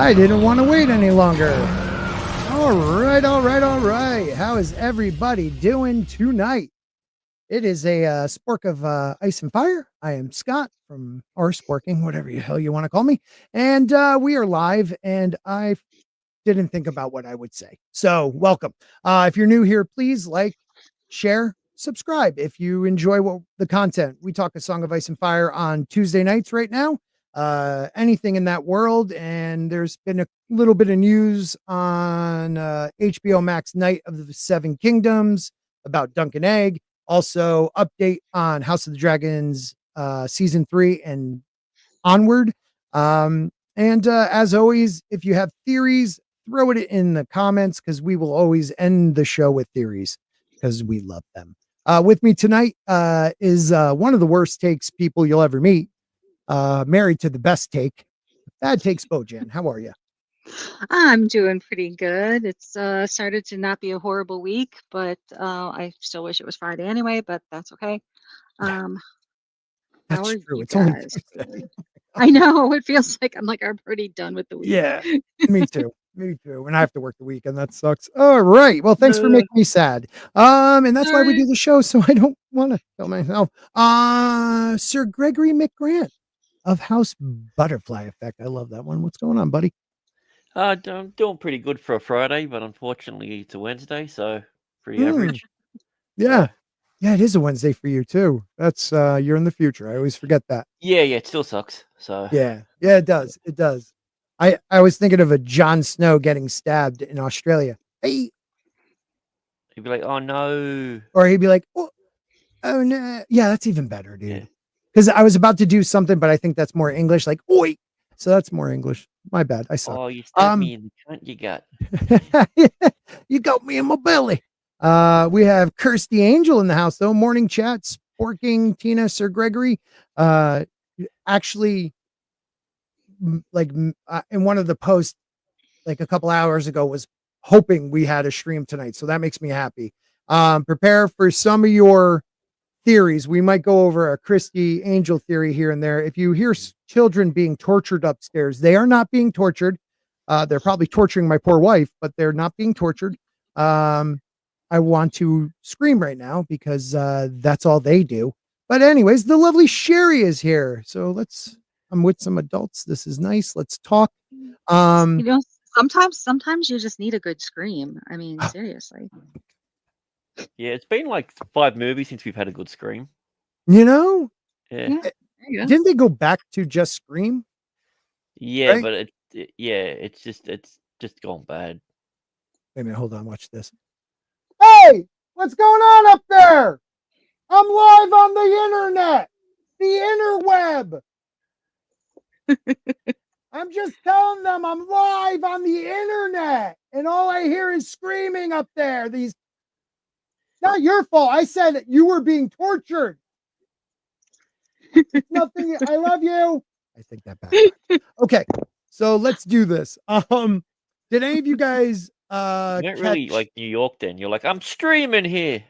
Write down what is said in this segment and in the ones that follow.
I didn't want to wait any longer. All right, all right, all right. How is everybody doing tonight? It is a spork of ice and fire. I am Scott from or Sporking, whatever the hell you want to call me, and we are live. And I didn't think about what I would say, so welcome. If you're new here, please like, share, subscribe if you enjoy the content. We talk A Song of Ice and Fire on Tuesday nights right now. Anything in that world, and there's been a little bit of news on HBO MAX Knight of the Seven Kingdoms about Duncan Egg. Also, update on House of the Dragons season 3 and onward. And as always, if you have theories, throw it in the comments because we will always end the show with theories because we love them. With me tonight is one of the worst takes people you'll ever meet. Married to the best take. Bad takes, Bojan. How are you? I'm doing pretty good. It's started to not be a horrible week, but I still wish it was Friday anyway, but that's okay. How That's are true. you It's only guys Tuesday. doing? I know it feels like I'm pretty done with the week. Yeah, me too. Me too. And I have to work the weekend. That sucks. All right. Well, thanks for Uh, making me sad. And that's why we Sorry. do the show, so I don't want to kill myself. Sir Gregory McGrant of House Butterfly Effect. I love that one. What's going on, buddy? I'm doing pretty good for a Friday, but unfortunately it's a Wednesday, so pretty Mm, average. yeah. So, Yeah, it is a Wednesday for you too. That's you're in the future. I always forget that. yeah, it still sucks. So, Yeah. Yeah, it does. It does. I was thinking of a Jon Snow getting stabbed in Australia. Hey, he'd be like, "Oh no." or he'd be like, oh no. Yeah, that's even better, Yeah. dude. Because I was about to do something, but I think that's more English, like oi. So that's more English. My bad. I suck. Oh, you stabbed me in the cunt, you got. You got me in my belly. We have Kirsty Angel in the house, though. Morning chat, Sporking, Tina, Sir Gregory. Actually, in one of the posts, like a couple hours ago, was hoping we had a stream tonight. So that makes me happy. Prepare for some of your theories. We might go over a Christy Angel theory here and there. If you hear children being tortured upstairs, they are not being tortured. They're probably torturing my poor wife, but they're not being tortured. I want to scream right now because that's all they do. But anyways, the lovely Sherry is here. So I'm with some adults. This is nice. Let's talk. You Um, know, sometimes you just need a good scream. I mean, seriously. Yeah, it's been like 5 movies since we've had a good scream. you know, Yeah. Yeah, there you go. didn't they go back to just Scream? Yeah, Right? but it's just gone bad. Wait a minute, hold on, watch this. Hey, what's going on up there? I'm live on the internet, the interweb. I'm just telling them I'm live on the internet, and all I hear is screaming up there. These, not your fault. I said you were being tortured. It's nothing. I love you. I think that back. Okay, so let's do this. Did any of you guys You weren't catch? really like New York then. You're like, I'm streaming here.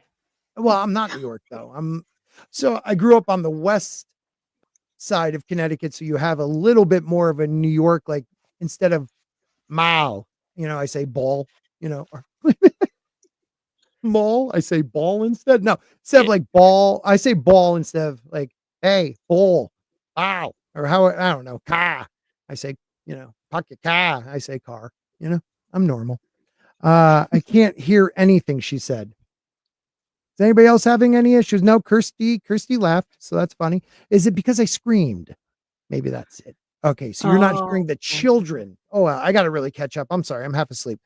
Well, I'm not New York though. So I grew up on the west side of Connecticut, so you have a little bit more of a New York, like instead of mile, I say ball, or mall, I say ball instead. No, instead of like ball, I say ball instead of like, hey, ball, wow, or how I don't know, car. I say, pocket car. I say car. I'm normal. I can't hear anything she said. Is anybody else having any issues? No, Kirsty laughed, so that's funny. Is it because I screamed? Maybe that's it. Okay, so you're not hearing the children. Oh, I got to really catch up. I'm sorry, I'm half asleep.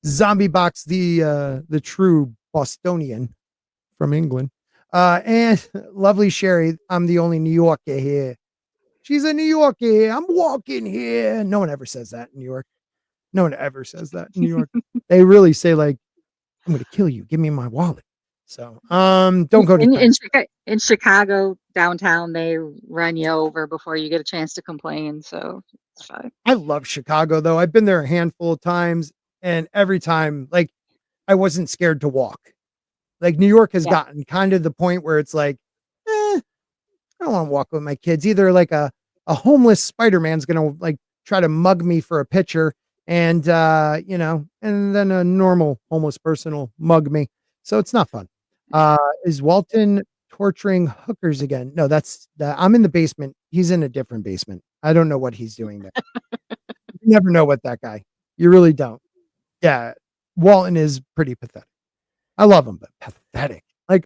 Zombie Box, the true Bostonian from England. And lovely Sherry, I'm the only New Yorker here. She's a New Yorker here. I'm walking here. No one ever says that in New York. No one ever says that in New York. They really say like, I'm going to kill you. Give me my wallet. So, don't go to in Chicago downtown. They run you over before you get a chance to complain. So it's fine. I love Chicago though. I've been there a handful of times, and every time, like, I wasn't scared to walk. Like New York has gotten kind of the point where it's like, I don't want to walk with my kids. Either like a a homeless Spider-Man's gonna like try to mug me for a picture, and and then a normal homeless person will mug me. So it's not fun. Is Walton torturing hookers again? No, I'm in the basement. He's in a different basement. I don't know what he's doing there. You never know what that guy. You really don't. Yeah, Walton is pretty pathetic. I love him, but pathetic. Like,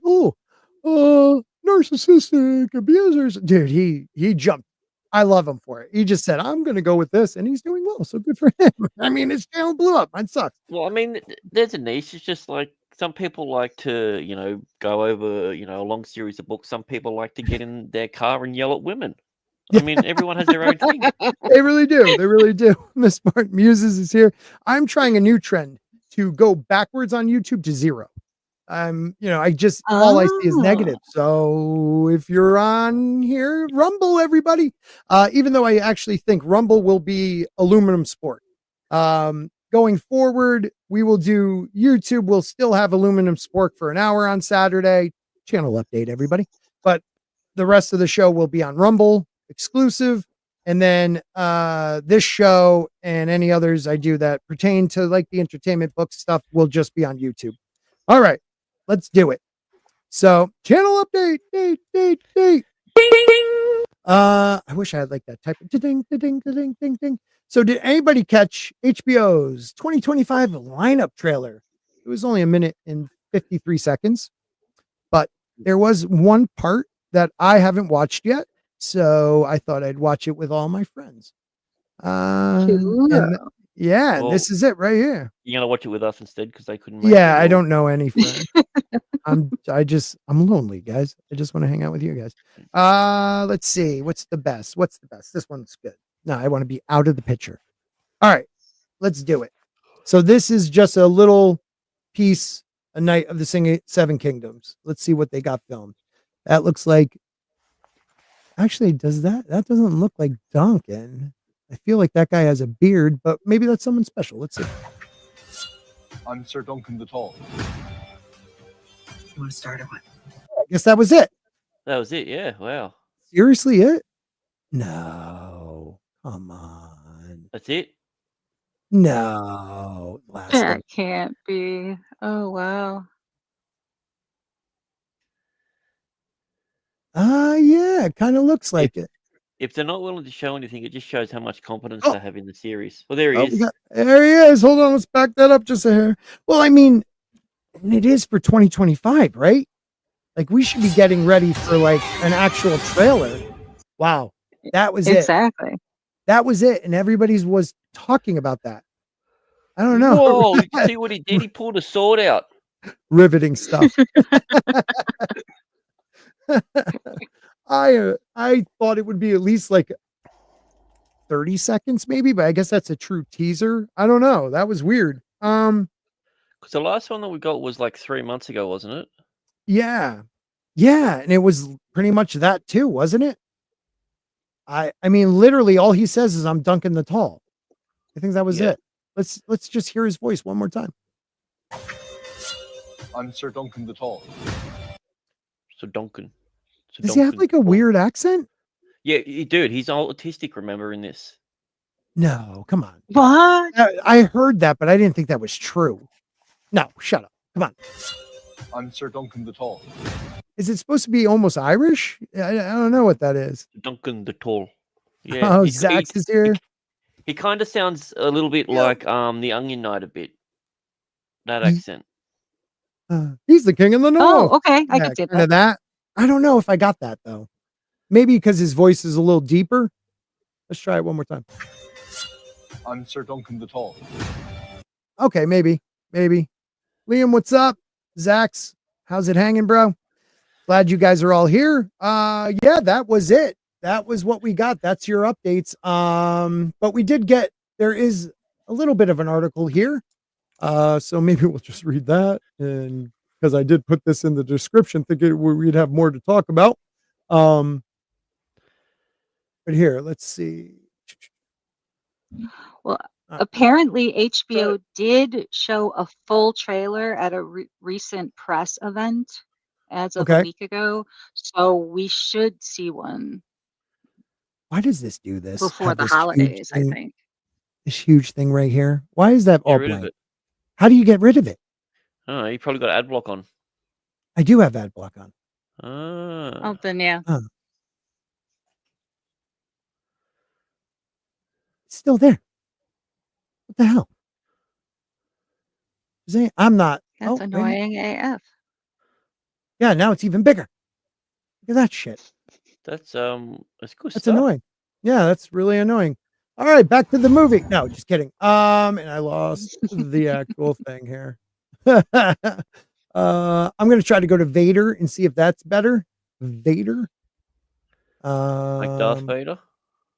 narcissistic abusers. Dude, he jumped. I love him for it. He just said, I'm gonna go with this, and he's doing well. So good for him. I mean, his channel blew up. Mine sucks. Well, I mean, there's a niche. It's just like some people like to, go over, a long series of books. Some people like to get in their car and yell at women. I mean, everyone has their own thing. They really do. They really do. Miss Smart Muses is here. I'm trying a new trend to go backwards on YouTube to 0. I just all I see is negative. So if you're on here, Rumble, everybody. Even though I actually think Rumble will be aluminum sport. Going forward, we will do YouTube. We'll still have aluminum sport for an hour on Saturday. Channel update, everybody. But the rest of the show will be on Rumble exclusive. And then this show and any others I do that pertain to like the entertainment book stuff will just be on YouTube. All right. Let's do it. So, channel update, date. I wish I had like that type of ding. So, did anybody catch HBO's 2025 lineup trailer? It was only a minute and 53 seconds, but there was one part that I haven't watched yet. So, I thought I'd watch it with all my friends. Cool. This is it right here. You're gonna watch it with us instead because they couldn't make Yeah, it, I or- don't know any friends. I'm lonely, guys. I just want to hang out with you guys. Let's see. What's the best? This one's good. No, I want to be out of the picture. All right, let's do it. So this is just a little piece, a night of the Seven Kingdoms. Let's see what they got filmed. That looks like, actually, that doesn't look like Duncan. I feel like that guy has a beard, but maybe that's someone special. Let's see. I'm Sir Duncan the Tall. You want to start or what? I guess that was it. That was it. Yeah. Wow. Seriously, it? No, come on. That's it. No, last That one. can't be. Oh, wow. Yeah, it kind of looks like it. If they're not willing to show anything, it just shows how much confidence Oh. they have in the series. Well, there he Oh, is. there he is. Hold on, let's back that up just a hair. Well, I mean, and it is for 2025, right? Like we should be getting ready for like an actual trailer. Wow, that was it. Exactly. That was it, and everybody's was talking about that. I don't know. Whoa! You can see what he did. He pulled a sword out. Riveting stuff. I thought it would be at least like 30 seconds maybe, but I guess that's a true teaser. I don't know. That was weird. Because the last one that we got was like 3 months ago, wasn't it? Yeah. And it was pretty much that too, wasn't it? I mean, literally all he says is I'm Duncan the Tall. I think that was it. Let's just hear his voice one more time. I'm Sir Duncan the Tall. So Duncan. Does he have like a weird accent? Yeah, dude, he's all autistic, remember, in this. No, come on. What? I heard that, but I didn't think that was true. No, shut up. Come on. I'm Sir Duncan the Tall. Is it supposed to be almost Irish? I don't know what that is. Duncan the Tall. Yeah. Oh, Zax is here. He kind of sounds a little bit like the Onion Knight a bit. That accent. He's the king of the north. Oh, okay. I can see kinda that. I don't know if I got that though. Maybe because his voice is a little deeper. Let's try it one more time. I'm Sir Duncan the Tall. Okay, maybe. Liam, what's up? Zax, how's it hanging, bro? Glad you guys are all here. Yeah, that was it. That was what we got. That's your updates. But we did get, there is a little bit of an article here. So maybe we'll just read that. And because I did put this in the description, thinking we'd have more to talk about. But here, let's see. Well, apparently HBO did show a full trailer at a recent press event as of a week ago. So we should see one Why does this do this? before Have the this huge holidays, I thing, think. this huge thing right here. Why is that Get all rid of blank? it. How do you get rid of it? Oh, you probably got ad block on. I do have ad block on. Ah. Oh, then yeah. Huh. It's still there. What the hell? I'm not. That's Oh, wait a minute. annoying AF. Yeah, now it's even bigger. Look at that shit. That's good That's stuff. annoying. Yeah, that's really annoying. All right, back to the movie. No, just kidding. And I lost the actual thing here. I'm gonna try to go to Vader and see if that's better. Vader. Like Darth Vader.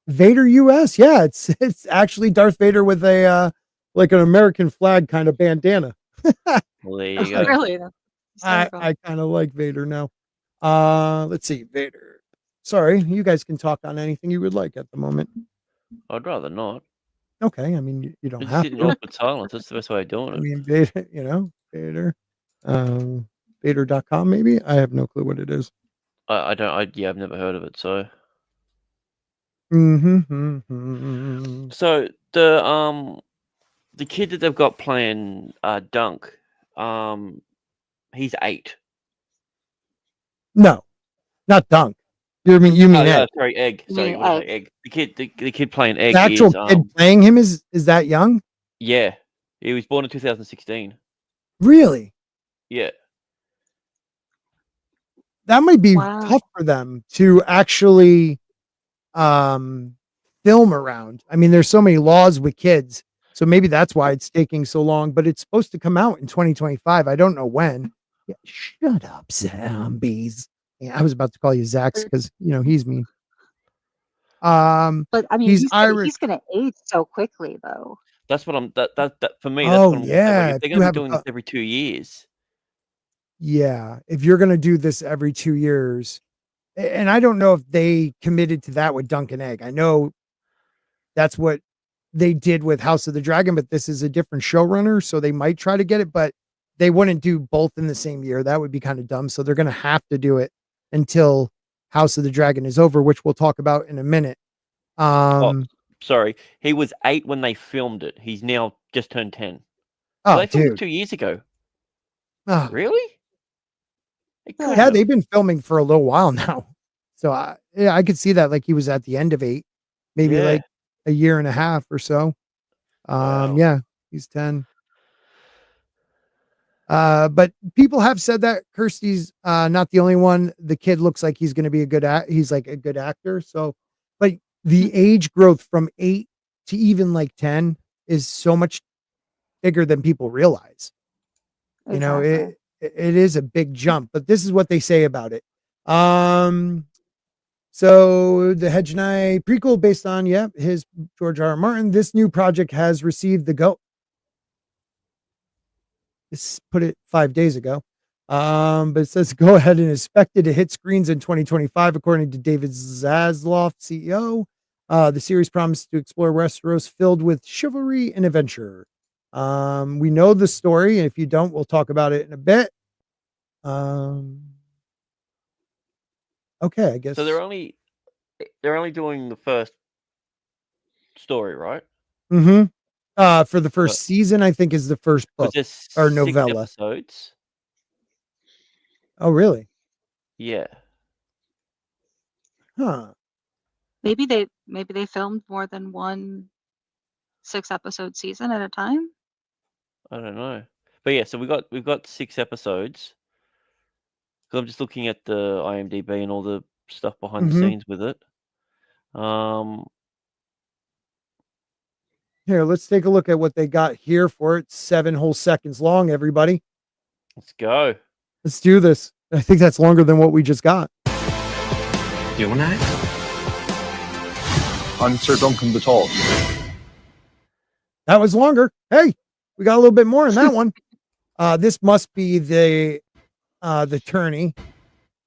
Vader US. Yeah, it's actually Darth Vader with a like an American flag kind of bandana. Well, there you go. Really? That's hysterical. I kind of like Vader now. Let's see, Vader. Sorry, you guys can talk on anything you would like at the moment. I'd rather not. Okay, I mean you don't Just have sit in to. awkward silence. That's the best way of doing I it. mean Vader, Vader. Vader.com maybe? I have no clue what it is. I don't. Yeah, I've never heard of it. So, Mm-hmm. so the kid that they've got playing Dunk, he's 8. No, not Dunk. You mean Oh, Egg. sorry, Egg. You Sorry, mean what did I Egg. say? Egg. The kid playing Egg The actual is kid playing him is that young? yeah. He was born in 2016. Really? Yeah. That might be Wow. tough for them to actually film around. I mean, there's so many laws with kids, so maybe that's why it's taking so long. But it's supposed to come out in 2025. I don't know when. Yeah, shut up, zombies. Yeah, I was about to call you Zax because he's mean. But I mean, He's Irish. he's gonna age so quickly, though. That's what I'm. That for me. Oh, That's what I'm saying. yeah, Like, if if they're you going to have be a doing co- this every 2 years, Yeah, if you're gonna do this every 2 years, and I don't know if they committed to that with Dunk and Egg. I know that's what they did with House of the Dragon, but this is a different showrunner, so they might try to get it, but they wouldn't do both in the same year. That would be kind of dumb. So they're gonna have to do it until House of the Dragon is over, which we'll talk about in a minute. sorry, he was 8 when they filmed it. He's now just turned 10. Oh, They filmed it dude. 2 years ago. Oh, Really? It couldn't yeah, have. they've been filming for a little while now. So I could see that like he was at the end of 8, maybe Yeah. like a year and a half or so. Wow. Yeah, he's 10. But people have said that Kirsty's not the only one. The kid looks like he's going to be he's like a good actor. So, but the age growth from 8 to even like 10 is so much bigger than people realize. Exactly. It is a big jump, but this is what they say about it. So the Hedge Knight prequel based on his George R. R. Martin. This new project has received the go. This put it 5 days ago. But it says go ahead and expected to hit screens in 2025, according to David Zaslav, CEO. The series promised to explore Westeros filled with chivalry and adventure. We know the story, and if you don't, we'll talk about it in a bit. Okay, I guess. So they're only doing the first story, right? Mm-hmm. For the first season, I think is the first book or novella. 6 episodes. Oh, really? Yeah. Huh. Maybe they filmed more than one 6-episode season at a time. I don't know. But yeah, so we've got 6 episodes. Because I'm just looking at the IMDb and all the stuff behind the scenes with it. Here, let's take a look at what they got here for it. 7 whole seconds long, everybody. Let's go. Let's do this. I think that's longer than what we just got. You want that? I'm Sir Duncan the Tall. That was longer. Hey, we got a little bit more in that one. This must be the tourney.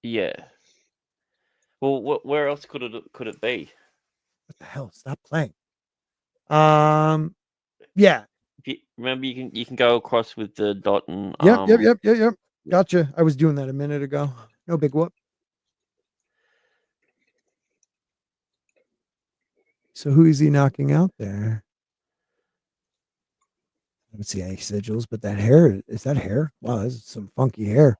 Yeah. Well, where else could it be? What the hell? Stop playing. Yeah. Remember, you can go across with the dot and Yep. Gotcha. I was doing that a minute ago. No big whoop. So who is he knocking out there? I don't see any sigils, but that hair, is that hair? Wow, that's some funky hair.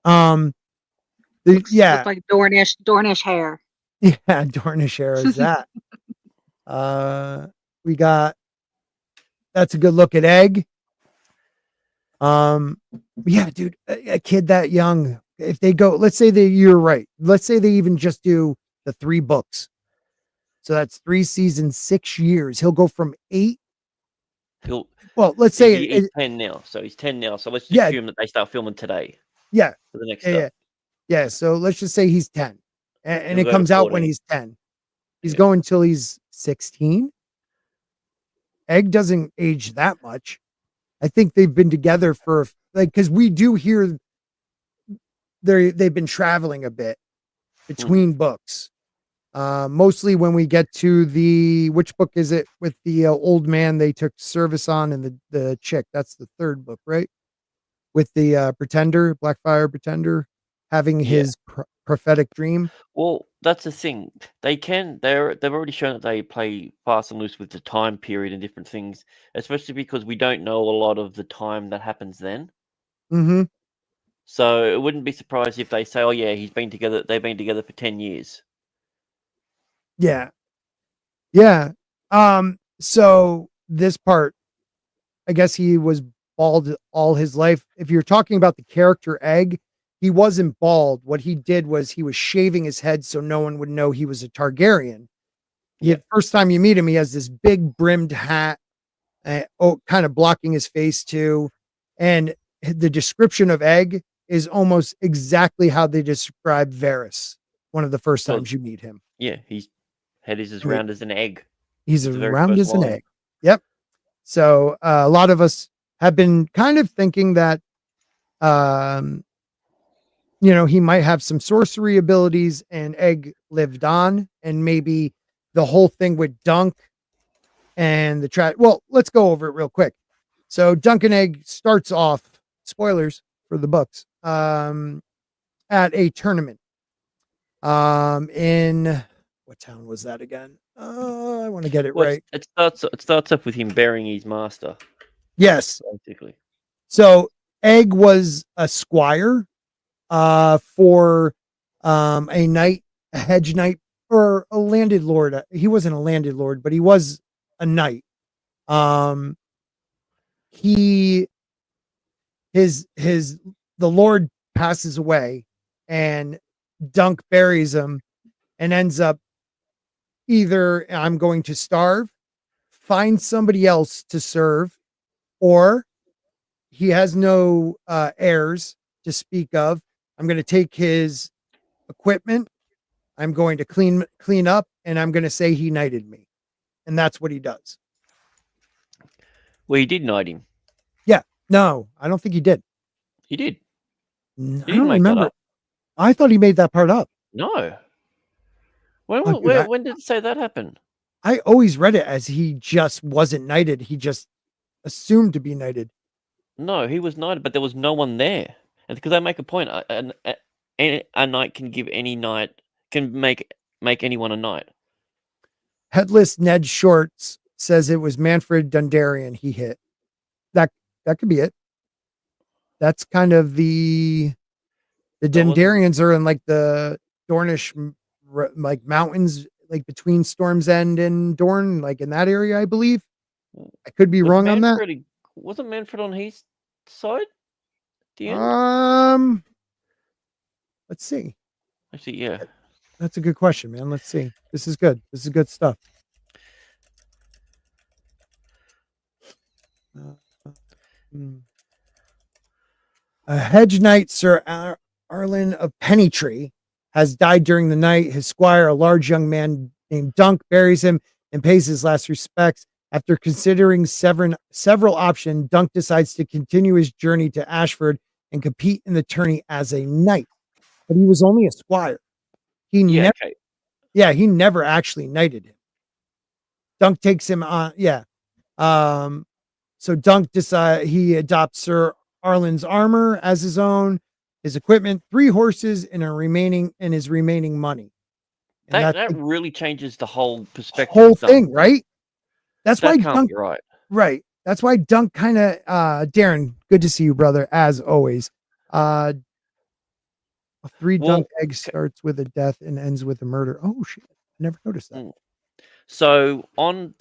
Looks Yeah, like Dornish hair. yeah, Dornish hair is that. We got, that's a good look at Egg. Yeah, dude, a kid that young, if they go, let's say you're right. Let's say they even just do the 3 books. So that's 3 seasons, 6 years. He'll go from 8. He'll Well, let's say he's 10 now, so he's 10 now. So let's just Yeah. assume that they start filming today yeah, for the next yeah, stuff. yeah. So let's just say he's 10, and He'll it go to comes out when 14. he's 10. He's Yeah. going till he's 16. Egg doesn't age that much. I think they've been together for because we do hear they've been traveling a bit between books. Mostly when we get to which book is it with the old man they took service on and the chick? That's the 3rd book, right? With the pretender, Blackfire pretender, having his prophetic dream. Well, that's the thing. They've already shown that they play fast and loose with the time period and different things, especially because we don't know a lot of the time that happens then. Mm-hmm. So it wouldn't be surprised if they say, "Oh yeah, they've been together for 10 years." Yeah. Yeah. So this part, I guess he was bald all his life. If you're talking about the character Egg, he wasn't bald. What he did was he was shaving his head so no one would know he was a Targaryen. First time you meet him, he has this big brimmed hat, kind of blocking his face too. And the description of Egg is almost exactly how they describe Varys. One of the first Well, times you meet him. Yeah, his head is as round as an egg. He's That's the very round first as an line. egg. Yep. So a lot of us have been kind of thinking that, he might have some sorcery abilities and Egg lived on, and maybe the whole thing with Dunk and the Well, let's go over it real quick. So Dunk and Egg starts off, spoilers for the books, at a tournament. In what town was that again? I want to get it right. It starts off with him burying his master, Yes. basically. So Egg was a squire for a knight, a hedge knight, or a landed lord. He wasn't a landed lord, but he was a knight. The lord passes away and Dunk buries him and ends up either I'm going to starve, find somebody else to serve, or he has no heirs to speak of. I'm going to take his equipment. I'm going to clean up, and I'm going to say he knighted me, and that's what he does. Well, he did knight him. Yeah, no, I don't think he did. He did. I He don't didn't make remember. that up. I thought he made that part up. No. Oh, dude, When did it say that happened? I always read it as he just wasn't knighted. He just assumed to be knighted. No, he was knighted, but there was no one there. And because they make a point, a knight can give any knight can make anyone a knight. Headless Ned Shorts says it was Manfred Dundarian he hit. That could be it. That's kind of the Dundarians are in like the Dornish like mountains, like between Storm's End and Dorne, like in that area, I believe. I could be wrong on that. Wasn't Manfred on his side? The end? Let's see. Actually, yeah. That's a good question, man. Let's see. This is good. This is good stuff. A hedge knight, Sir Arlen of Pennytree, has died during the night. His squire, a large young man named Dunk, buries him and pays his last respects. After considering several options, Dunk decides to continue his journey to Ashford and compete in the tourney as a knight. But he was only a squire. He never actually knighted him. Dunk takes him on. Yeah. So Dunk he adopts Sir Arlen's armor as his own, his equipment, 3 horses, and his remaining money. And that's That the really changes the whole perspective whole of Dunk. thing, right? That's why That can't Dunk, be right. right? That's why Dunk kind of, Darren, good to see you, brother, as always. A 3 Well, dunk egg starts with a death and ends with a murder. Oh shit! I never noticed that. so on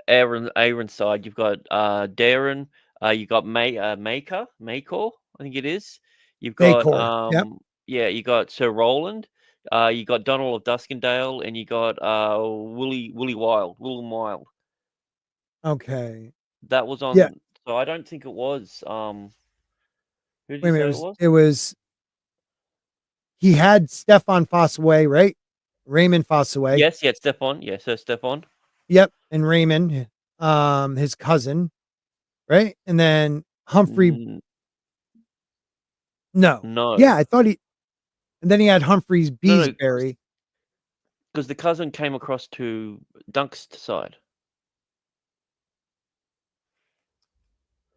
Aaron's side, you've got Darren, you got Maker, I think it is. You've got Maycor, yep. yeah, you got Sir Roland, you got Donald of Duskendale, and you got William Wild. Okay. That was on. Yeah. So I don't think it was. Who did Wait you a say minute. it was? It was. He had Stefan Fossaway, right? Raymond Fossaway. Yes, yeah, Stefan. Yes, Sir Stefan. Yep, and Raymond, his cousin, right? And then Humphrey. No. No. Yeah, I thought he. And then he had Humphrey's No, Beesbury. because the cousin came across to Dunk's side.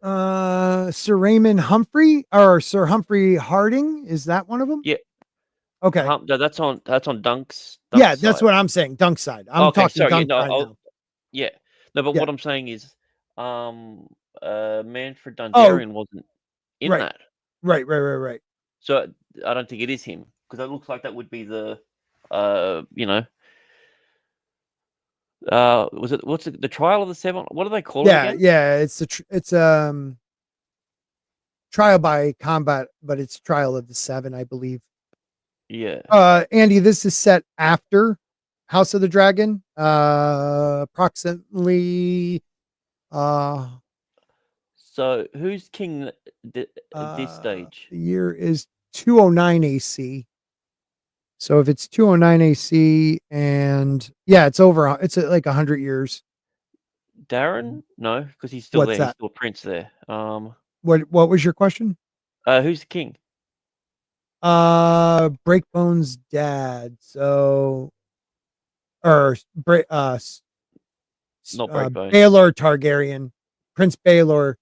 Sir Raymond Humphrey or Sir Humphrey Harding, is that one of them? Yeah. Okay. No, that's on Dunk's Yeah, side. that's what I'm saying. Dunk side. I'm Okay, talking sorry. Dunk Yeah, side no, now. yeah. No, but Yeah. what I'm saying is, Manfred Oh, Dundarian wasn't in right. that. Right. So I don't think it is him because it looks like that would be the, what's it, the trial of the seven? What do they call it again? Yeah. It's trial by combat, but it's trial of the 7, I believe. Yeah. Andy, this is set after House of the Dragon. Approximately. So who's king at this stage? The year is 209 AC. So if it's 209 AC, and yeah, it's over. It's like 100 years. Darren? No, because he's still What's there. that? He's still a prince there. What was your question? Who's the king? Breakbone's dad. So, or Not Breakbone. Baelor Targaryen, Prince Baelor,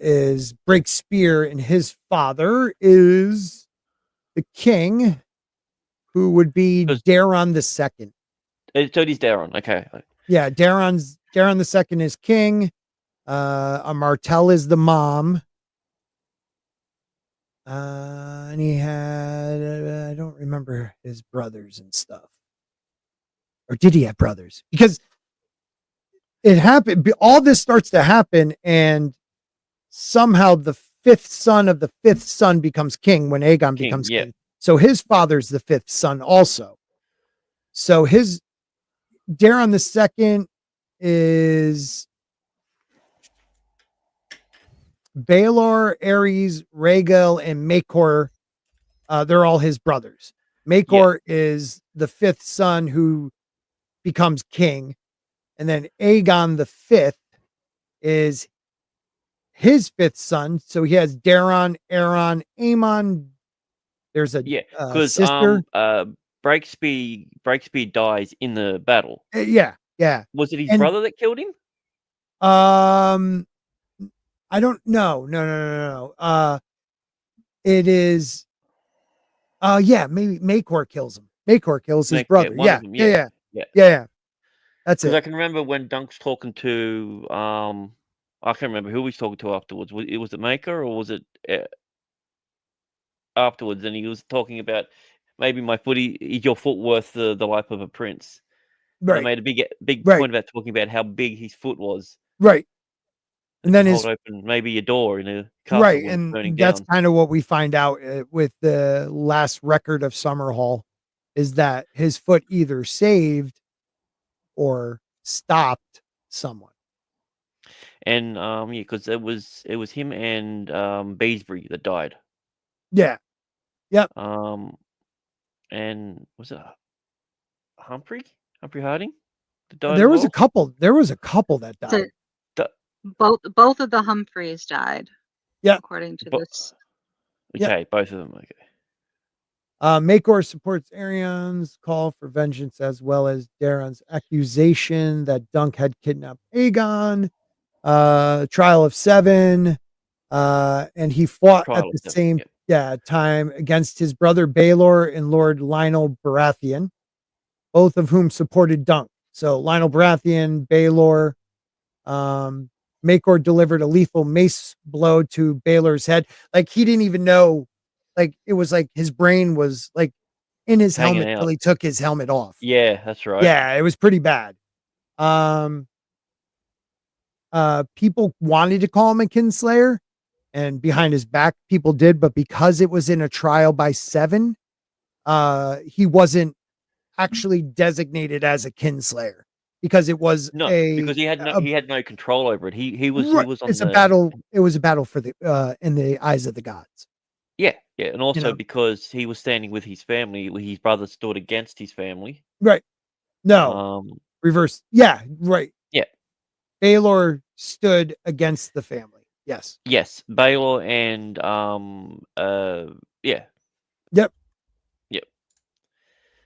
is Breakspear, and his father is the king, who would be Daron the Second. So it is Daron. Okay. Yeah, Daron the Second is king. Martell is the mom. And he had, I don't remember his brothers and stuff. Or did he have brothers? Because it happened, all this starts to happen, and somehow the 5th son of the 5th son becomes king when Aegon becomes king. So his father's the 5th son also. So his Daron the Second is Baelor, Ares, Rhaegal, and Maekor. They're all his brothers. Maekor is the 5th son who becomes king. And then Aegon the 5th is his 5th son. So he has Daron, Aeron, Aemon. There's a because sister. Breakspear dies in the battle. Yeah. Was it his brother that killed him? I don't know. No. It is. Maybe Maekor kills him. Maekor kills his brother. Yeah. That's it. Because I can remember when Dunk's talking to I can't remember who he's talking to afterwards. Was it Maker or was it afterwards? And he was talking about maybe is your foot worth the life of a prince? Right. They made a big point about talking about how big his foot was. Right. And then hold open maybe a door in a castle. Right, and that's kind of what we find out with the last record of Summerhall, is that his foot either saved or stopped someone. And because it was him and Beesbury that died. Yeah. Yep. And was it Humphrey Harding that died? There was a couple that died. Both of the Humphreys died. Yeah, according to this. Okay, both of them. Okay. Maekor supports Arion's call for vengeance, as well as Daron's accusation that Dunk had kidnapped Aegon. Trial of 7, and he fought at the same. time against his brother Baelor and Lord Lionel Baratheon, both of whom supported Dunk. So Lionel Baratheon, Baelor, Maekor delivered a lethal mace blow to Baelor's head. Like he didn't even know, like it was like his brain was like in his Hanging helmet out. till he took his helmet off. Yeah, that's right. Yeah, it was pretty bad. People wanted to call him a kinslayer, and behind his back, people did, but because it was in a trial by 7, he wasn't actually designated as a kinslayer because it was No, because he had no control over it. He was on it's the a battle. It was a battle for the in the eyes of the gods. yeah, and also know? because he was standing with his family, his brother stood against his family. Right. No. Reverse. Yeah, right. Yeah. Baelor stood against the family. Yes. Yes, Baelor and yeah. Yep. Yep.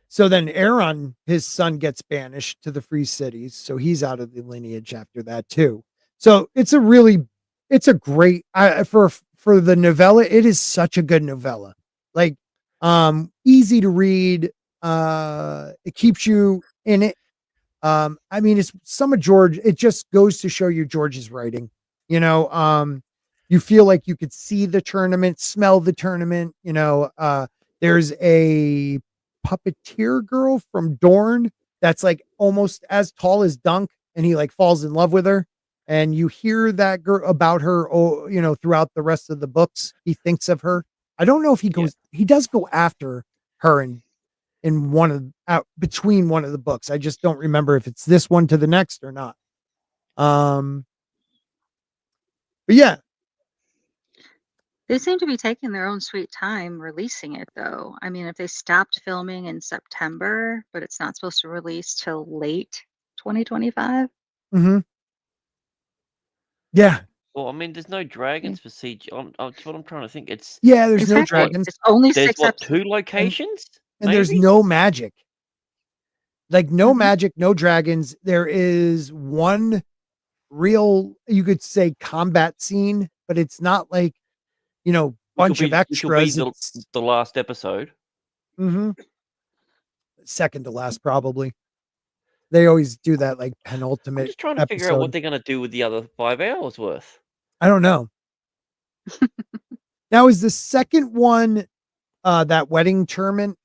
So then Aaron, his son, gets banished to the free cities, so he's out of the lineage after that too. So it's a great for the novella. It is such a good novella, like easy to read. It keeps you in it. I mean, it's some of George. It just goes to show you George's writing. You know, you feel like you could see the tournament, smell the tournament. You know, there's a puppeteer girl from Dorne that's like almost as tall as Dunk, and he like falls in love with her. And you hear that girl about her, throughout the rest of the books. He thinks of her. I don't know if he goes. Yeah. He does go after her in one of between one of the books. I just don't remember if it's this one to the next or not. But yeah. They seem to be taking their own sweet time releasing it though. I mean, if they stopped filming in September, but it's not supposed to release till late 2025. Mm-hmm. Yeah. Well, I mean, there's no dragons for CG. That's what I'm trying to think. There's no dragons. It's only there's 6 what, episodes. 2 locations? And there's no magic. Like no magic, no dragons. There is one real, you could say, combat scene, but it's not like, bunch of extras. Which will be the last episode. Mm-hmm. Second to last, probably. They always do that, like penultimate. I'm just trying to figure out what they're going to do with the other 5 hours worth. I don't know. Now, is the second one that wedding tournament?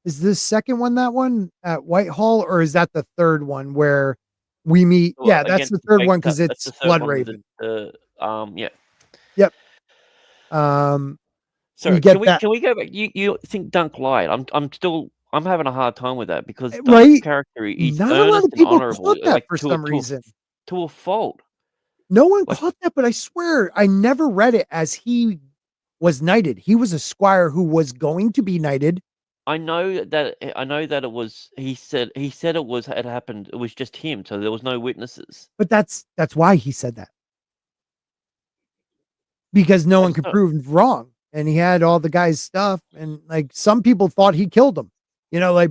Is the second one that one at Whitehall, or is that the third one where we meet? Well, yeah, that's the third one because it's Bloodraven. Yeah. Yep. So can we go back? You think Dunk lied? I'm having a hard time with that because Dunk's character is not earnest a lot of people and honorable, caught that like for some reason. To a fault. No one caught that, but I swear I never read it as he was knighted. He was a squire who was going to be knighted. I know that it was. He said it happened. It was just him, so there was no witnesses. But that's why he said that, because no one could prove wrong, and he had all the guy's stuff, and like some people thought he killed him,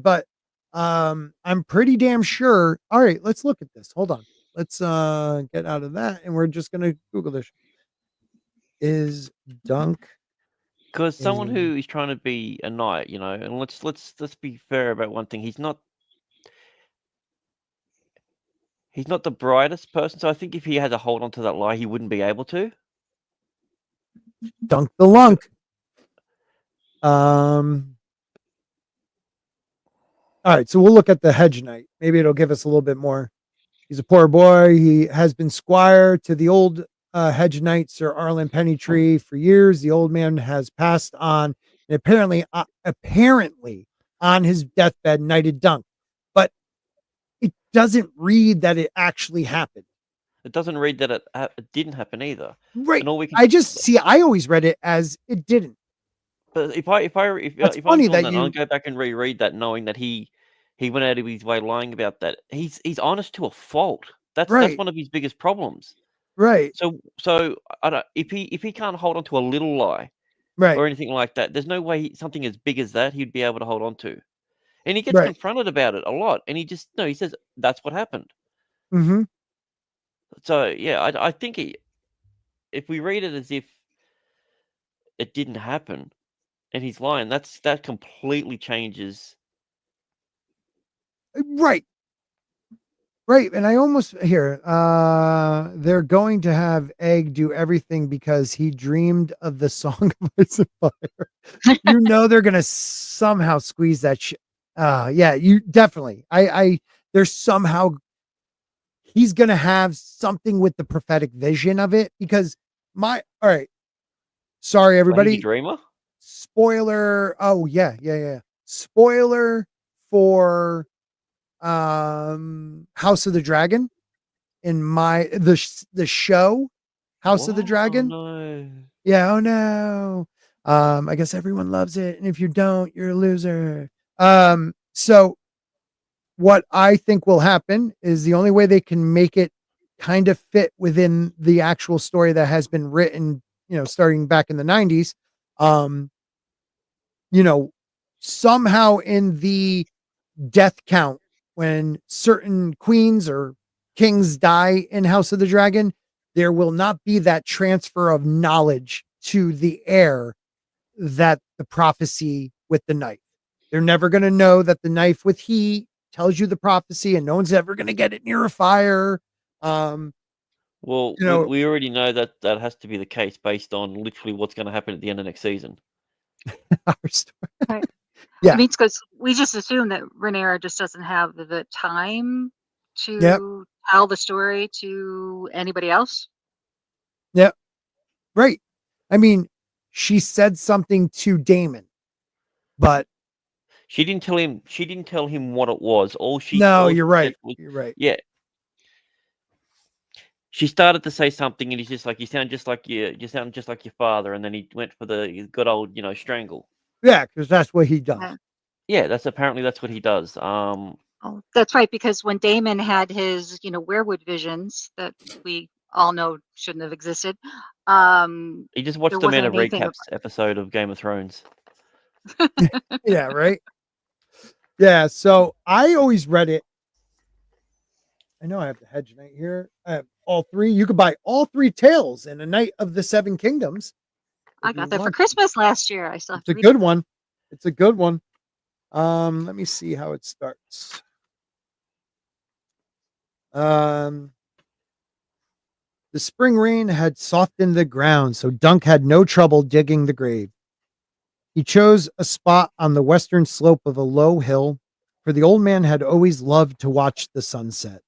but I'm pretty damn sure. All right, let's look at this. Hold on, let's get out of that, and we're just gonna Google this. Is Dunk? Because someone who is trying to be a knight, and let's be fair about one thing. He's not the brightest person, so I think if he had to hold on to that lie, he wouldn't be able to. Dunk the lunk. All right, so we'll look at the hedge knight. Maybe it'll give us a little bit more. He's a poor boy. He has been squire to the old hedge knight, Sir Arlen Pennytree, for years. The old man has passed on, and apparently on his deathbed, knighted Dunk. But it doesn't read that it actually happened. It doesn't read that it didn't happen either. Right. And I always read it as it didn't. But if I'm doing that, I'll go back and reread that, knowing that he went out of his way lying about that. He's honest to a fault. That's one of his biggest problems. Right. So I don't, if he can't hold on to a little lie, right, or anything like that, there's no way something as big as that he'd be able to hold on to. And he gets confronted about it a lot, and he says that's what happened. Mm-hmm. So yeah, I think if we read it as if it didn't happen, and he's lying, that completely changes. Right. Right. And I almost here, they're going to have Egg do everything because he dreamed of the Song of Ice and Fire. You know they're gonna somehow squeeze that shit. Yeah, you definitely. There's somehow he's gonna have something with the prophetic vision of it because all right. Sorry, Well, he's a everybody. dreamer. Spoiler. Oh yeah. Spoiler for House of the Dragon in the show House of the What? Oh Dragon. no. Yeah, oh no. I guess everyone loves it, and if you don't, you're a loser. So what I think will happen is the only way they can make it kind of fit within the actual story that has been written, starting back in the 90s. Um, Somehow in the death count when certain queens or kings die in House of the Dragon, there will not be that transfer of knowledge to the heir that the prophecy with the knife. They're never going to know that the knife with he tells you the prophecy, and no one's ever going to get it near a fire. Well, You know, we already know that has to be the case based on literally what's going to happen at the end of next season. our story. Right. Yeah. I mean, it's because we just assume that Rhaenyra just doesn't have the time Yep. to tell the story to anybody else. Yep. Right. I mean, she said something to Damon, but She didn't tell him. She didn't tell him what it was. All she no, all you're she said right. was, You're right. yeah. She started to say something, and he's just like, "You sound just like you sound just like your father." And then he went for the good old, strangle. Yeah, because that's what he does. Yeah. Yeah, that's what he does. Oh, that's right. Because when Damon had his, werewood visions that we all know shouldn't have existed, He just there watched them in wasn't a anything. recaps episode of Game of Thrones. Yeah, right. Yeah, so I always read it. I know I have the Hedge Knight here. I have all three. You could buy all three tales in A Knight of the Seven Kingdoms. I If you got that for want. Christmas last year. I still have It's to a read good it. one. It's a good one. Let me see how it starts. The spring rain had softened the ground, so Dunk had no trouble digging the grave. He chose a spot on the western slope of a low hill, for the old man had always loved to watch the sunset.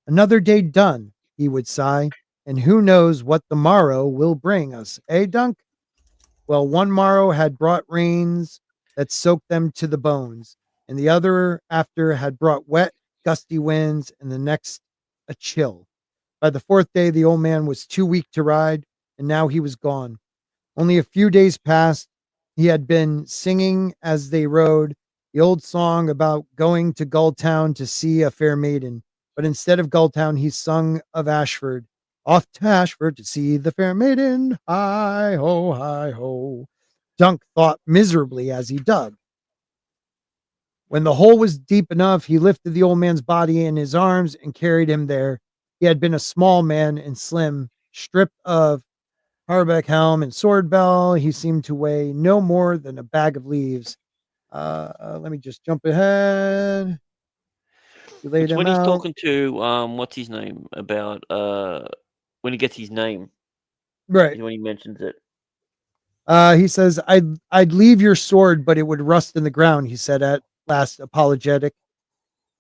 Another day done, he would sigh, and who knows what the morrow will bring us, eh, Dunk? Well, one morrow had brought rains that soaked them to the bones, and the other after had brought wet, gusty winds, and the next a chill. By the fourth day, the old man was too weak to ride, and now he was gone. Only a few days passed. He had been singing as they rode the old song about going to Gulltown to see a fair maiden. But instead of Gulltown, he sung of Ashford. Off to Ashford to see the fair maiden. Hi ho, hi ho. Dunk thought miserably as he dug. When the hole was deep enough, he lifted the old man's body in his arms and carried him there. He had been a small man and slim, stripped of Harbeck helm and sword bell. He seemed to weigh no more than a bag of leaves. Let me just jump ahead. He laid It's him when he's out. talking to what's his name about when he gets his name Right. is when he mentions it. He says, I'd leave your sword, but it would rust in the ground, he said at last, apologetic.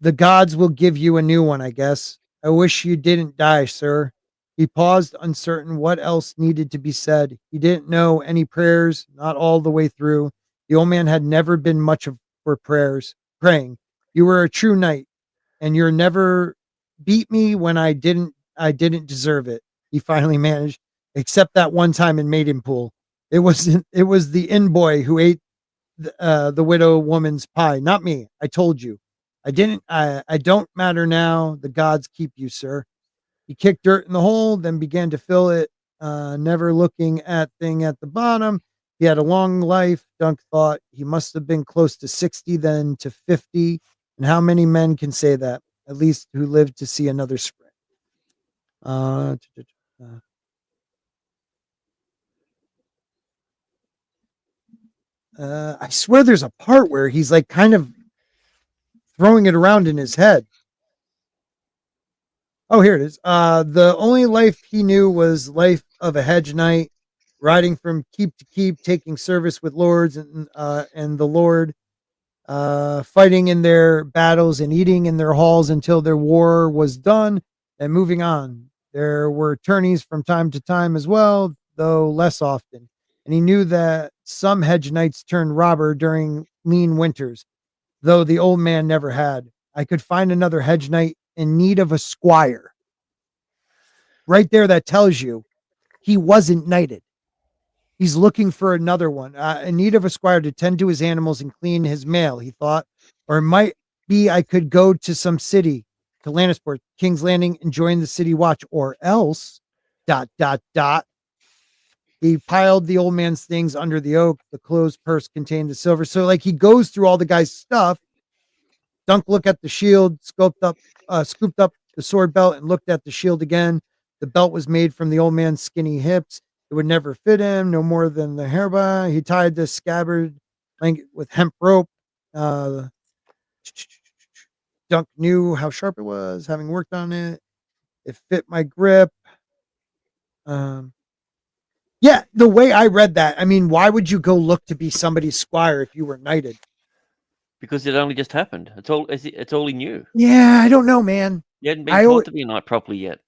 The gods will give you a new one, I guess. I wish you didn't die, sir. He paused, uncertain what else needed to be said. He didn't know any prayers, not all the way through. The old man had never been much for praying. You were a true knight, and you're never beat me when I didn't deserve it. He finally managed, except that one time in Maidenpool. It was the inn boy who ate the widow woman's pie, not me. I told you. I don't matter now. The gods keep you, sir. He kicked dirt in the hole, then began to fill it, never looking at thing at the bottom. He had a long life. Dunk thought he must have been close to 60, then to 50. And how many men can say that? At least who lived to see another spring. Uh, I swear there's a part where he's like kind of throwing it around in his head. Oh, here it is. The only life he knew was life of a hedge knight, riding from keep to keep, taking service with lords and the Lord, fighting in their battles and eating in their halls until their war was done and moving on. There were tourneys from time to time as well, though less often. And he knew that some hedge knights turned robber during lean winters, though the old man never had. I could find another hedge knight in need of a squire. Right there, that tells you he wasn't knighted. He's looking for another one, in need of a squire to tend to his animals and clean his mail, he thought. Or it might be I could go to some city, to Lannisport, King's Landing, and join the city watch, or else, dot, dot, dot. He piled the old man's things under the oak. The closed purse contained the silver. So, like, he goes through all the guy's stuff. Dunk looked at the shield, scooped up the sword belt, and looked at the shield again. The belt was made from the old man's skinny hips. It would never fit him, no more than the hairband. He tied the scabbard with hemp rope. Uh, Dunk knew how sharp it was, having worked on it. It fit my grip. Yeah, the way I read that, I mean, why would you go look to be somebody's squire if you were knighted? Because it only just happened. It's all he knew. Yeah, I don't know, man. He hadn't been taught to be a knight properly yet.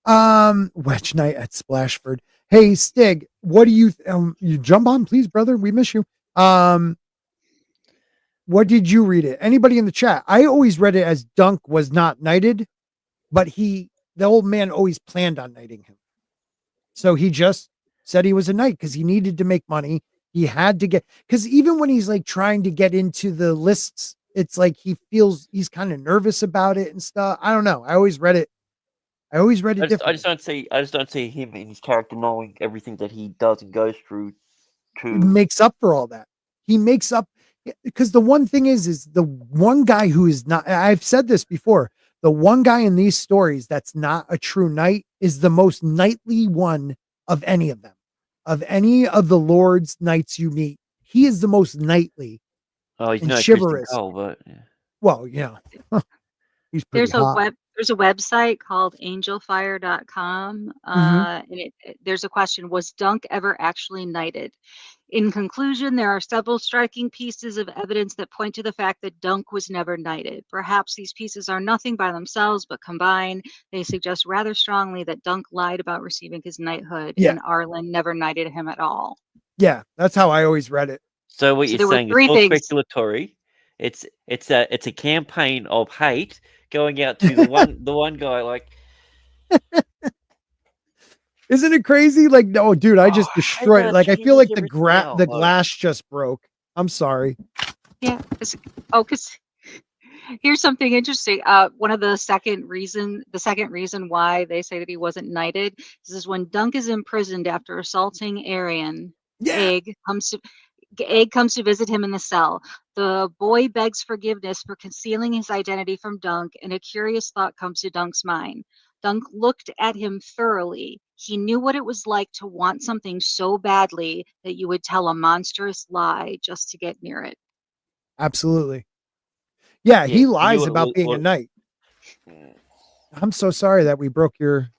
Wedge night at Splashford. Hey, Stig, what do you you jump on, please, brother? We miss you. What did you read it? Anybody in the chat? I always read it as Dunk was not knighted, but the old man always planned on knighting him. So he just said he was a knight because he needed to make money. He had to get, because even when he's like trying to get into the lists, it's like he feels he's kind of nervous about it and stuff. I don't know. I always read it differently. I just don't see him in his character knowing everything that he does and goes through. He makes up for all that. He makes up, because the one thing is the one guy who is not, I've said this before, the one guy in these stories that's not a true knight is the most knightly one of any of them. Of any of the lords knights you meet, he is the most knightly. Oh, he's no chivalrous. Cole, but yeah. Well, yeah. He's pretty hot. There's a website called angelfire.com. And there's a question: was Dunk ever actually knighted? In conclusion, there are several striking pieces of evidence that point to the fact that Dunk was never knighted. Perhaps these pieces are nothing by themselves, but combined, they suggest rather strongly that Dunk lied about receiving his knighthood, and Arlen never knighted him at all. Yeah, that's how I always read it. So what you're saying is all speculatory. It's a campaign of hate going out to the one guy. Like, isn't it crazy? Like, no, dude, I just destroyed it. Like, I feel like the glass just broke. I'm sorry. Yeah. Because here's something interesting. One of the second reason why they say that he wasn't knighted is when Dunk is imprisoned after assaulting Arian. Egg comes to visit him in the cell. The boy begs forgiveness for concealing his identity from Dunk, and a curious thought comes to Dunk's mind. Dunk looked at him thoroughly. He knew what it was like to want something so badly that you would tell a monstrous lie just to get near it. Absolutely. Yeah, he lies about being a knight. I'm so sorry that we broke your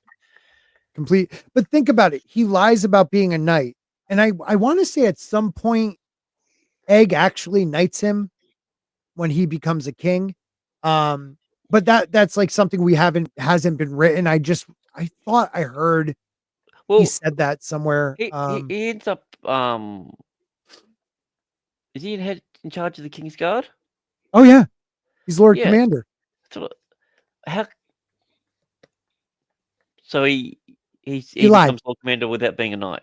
complete, but think about it. He lies about being a knight. And I want to say at some point, Egg actually knights him when he becomes a king. But that's like something hasn't been written. I thought I heard he said that somewhere. He ends up is he in charge of the King's Guard? Oh yeah. He's Lord Commander. So he becomes Lord Commander without being a knight.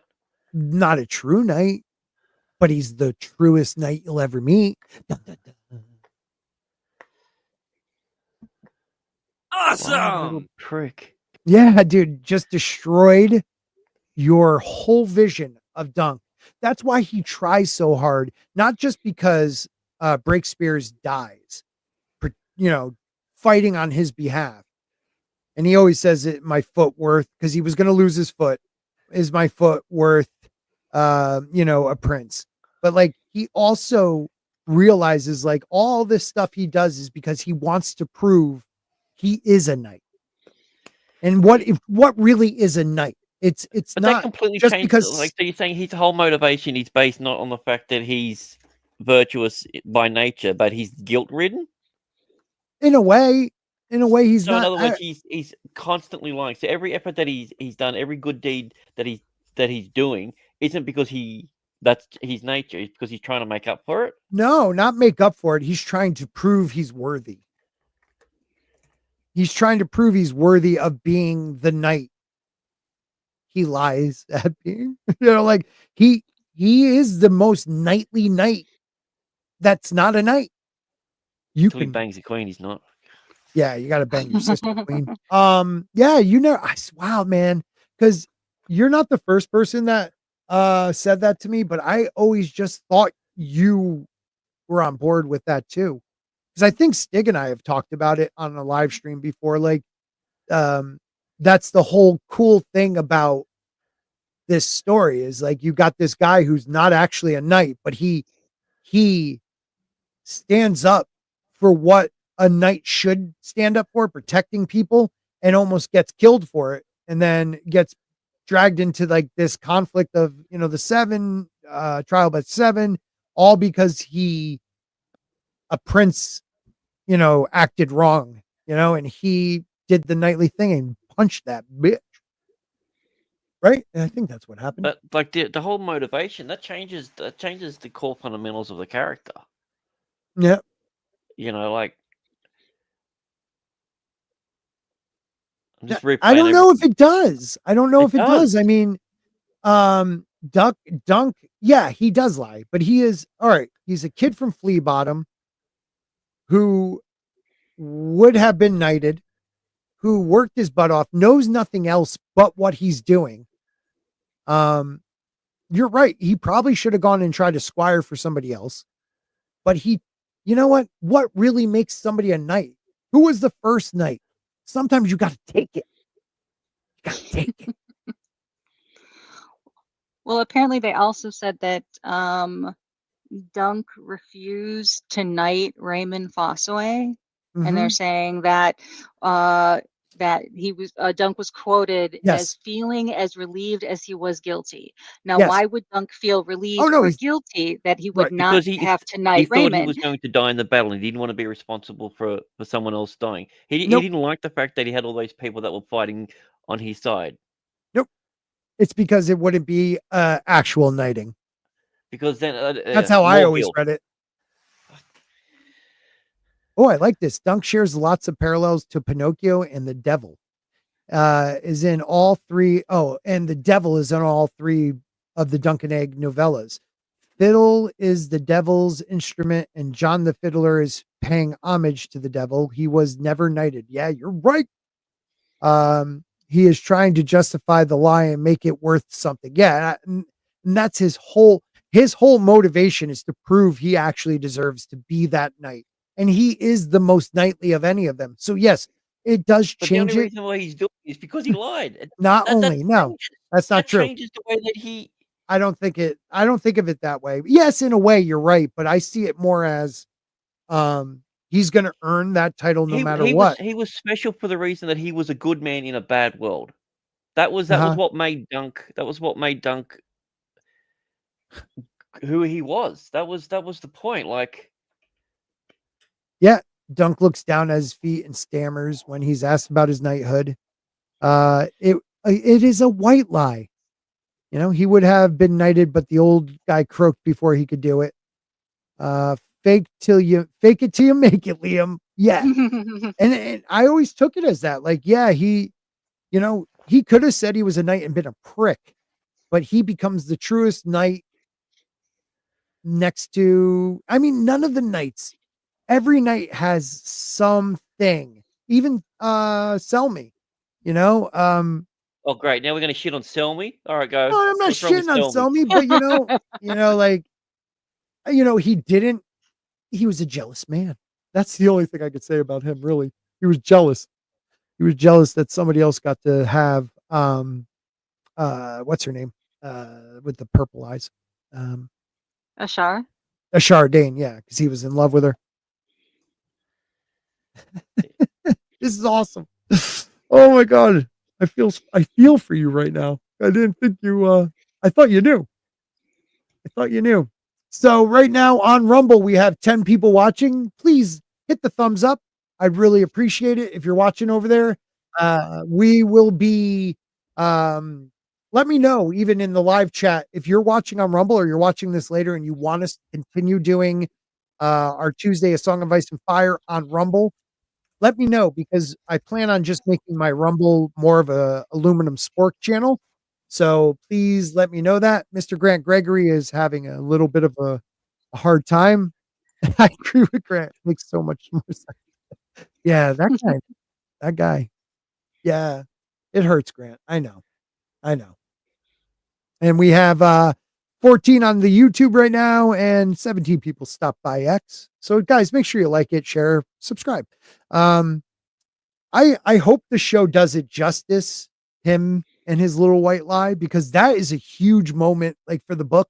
Not a true knight, but he's the truest knight you'll ever meet. Dun, dun, dun. Awesome! Wow, little prick. Yeah, dude, just destroyed your whole vision of Dunk. That's why he tries so hard, not just because Breakspears dies, fighting on his behalf. And he always says it, my foot worth, because he was going to lose his foot. Is my foot worth, a prince? but like he also realizes like all this stuff he does is because he wants to prove he is a knight. And what really is a knight? It's But that not completely just changed. because Like, so you're saying his whole motivation is based not on the fact that he's virtuous by nature, but he's guilt ridden. in a way he's So in not. other words, he's constantly lying. So every effort that he's done, every good deed that he's doing, isn't because that's his nature. It's because he's trying to make up for it. No, not make up for it. He's trying to prove he's worthy. He's trying to prove he's worthy of being the knight he lies at being. Like he is the most knightly knight that's not a knight. You Until he can, bangs the queen, he's not. yeah, you got to bang your sister queen. Yeah, wow, man, because you're not the first person that said that to me, but I always just thought you were on board with that too. Because I think Stig and I have talked about it on a live stream before. Like, that's the whole cool thing about this story is like you got this guy who's not actually a knight, but he stands up for what a knight should stand up for, protecting people, and almost gets killed for it, and then gets dragged into like this conflict of the seven trial by seven, all because a prince acted wrong, and he did the knightly thing and punched that bitch. Right? And I think that's what happened. But like the whole motivation that changes the core fundamentals of the character. Yeah. Like I'm just I don't replaying know if everything. it does. I don't know if it does. I mean, Dunk, yeah, he does lie, but he is all right. He's a kid from Flea Bottom who would have been knighted, who worked his butt off, knows nothing else but what he's doing. You're right. He probably should have gone and tried to squire for somebody else. But you know what? What really makes somebody a knight? Who was the first knight? Sometimes you got to take it. You got to take it. Well, apparently they also said that Dunk refused to knight Raymond Fossaway, and they're Mhm. saying that that he was Dunk was quoted as Yes. feeling as relieved as he was guilty. Now, Yes. why would Dunk feel Oh, relieved no, or he's guilty that he would right. not Because he have to he knight thought he Raymond? was going to die in the battle, and he didn't want to be responsible for someone else dying. He Nope. didn't like the fact that he had all those people that were fighting on his side. Nope. It's because it wouldn't be actual knighting. Because then That's how I more always guilt. read it. Oh, I like this. Dunk shares lots of parallels to Pinocchio and the devil. Is in all three. Oh, and the devil is in all three of the Dunk and Egg novellas. Fiddle is the devil's instrument, and John the Fiddler is paying homage to the devil. He was never knighted. Yeah, you're right. He is trying to justify the lie and make it worth something. Yeah, and that's his whole motivation is to prove he actually deserves to be that knight. And he is the most knightly of any of them. So yes, it does But the change only it. reason why he's doing it is because he lied. Not That only, no, changes. that's not That true. changes the way that he. I don't think of it that way. Yes, in a way, you're right, but I see it more as he's gonna earn that title no matter what. He was special for the reason that he was a good man in a bad world. That was Uh-huh. what made Dunk. That was what made Dunk who he was. That was the point. Like, Yeah, Dunk looks down at his feet and stammers when he's asked about his knighthood. It is a white lie. He would have been knighted, but the old guy croaked before he could do it. Fake it till you make it, Liam. Yeah. And I always took it as that. Like, yeah, he could have said he was a knight and been a prick, but he becomes the truest knight next to, I mean, none of the knights. Every knight has something. Even Selmy, oh great, now we're gonna shit on Selmy. All right, go. no, I'm not What's wrong with shitting on Selmy? Selmy, but like, he was a jealous man. That's the only thing I could say about him, really. He was jealous. He was jealous that somebody else got to have what's her name? With the purple eyes. Ashar? Ashar Dane, yeah, because he was in love with her. This is awesome. Oh my god. I feel for you right now. I didn't think you I thought you knew. I thought you knew. So right now on Rumble, we have 10 people watching. Please hit the thumbs up. I'd really appreciate it if you're watching over there. We will be let me know even in the live chat if you're watching on Rumble or you're watching this later and you want us to continue doing our Tuesday A Song of Ice and Fire on Rumble. Let me know because I plan on just making my Rumble more of a aluminum spork channel. So please let me know that. Mr. Grant Gregory is having a little bit of a hard time. I agree with Grant. Makes so much more sense. Yeah, that guy. Yeah, it hurts, Grant. I know. And we have 14 on the YouTube right now and 17 people stopped by X. So guys, make sure you like it, share, subscribe. I hope the show does it justice, him and his little white lie, because that is a huge moment, like for the book.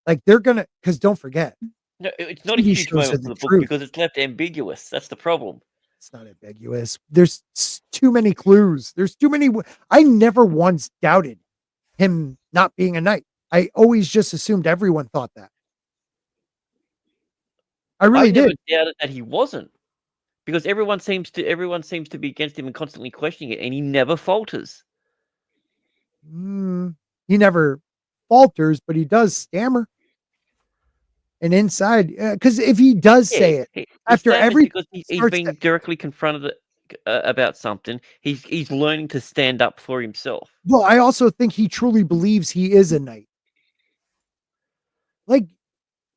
Like they're gonna, because don't forget, No, it's not a TV huge shows are moment the for the book truth. because it's left ambiguous. That's the problem. It's not ambiguous. There's too many clues. There's too many. I never once doubted him not being a knight. I always just assumed everyone thought that. I really never did. doubted that he wasn't, because everyone seems to be against him and constantly questioning it, and he never falters. He never falters, but he does stammer. And inside, because if he does say it he after stammers every because he's been directly confronted about something. He's learning to stand up for himself. Well, I also think he truly believes he is a knight. Like,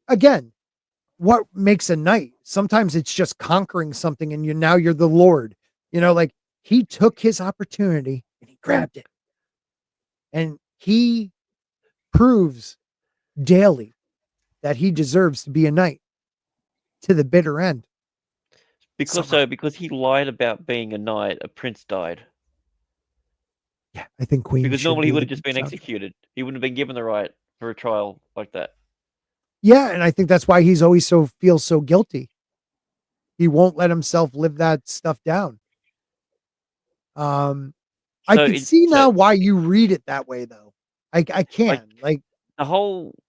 again, what makes a knight? Sometimes it's just conquering something and now you're the Lord. You know, like he took his opportunity and he grabbed it. And he proves daily that he deserves to be a knight to the bitter end. Because he lied about being a knight, a prince died. Yeah, I think Queen. Because normally he would have just been executed. He wouldn't have been given the right for a trial like that. Yeah, and I think that's why he's always feels so guilty. He won't let himself live that stuff down. I can see now why you read it that way, though. I can like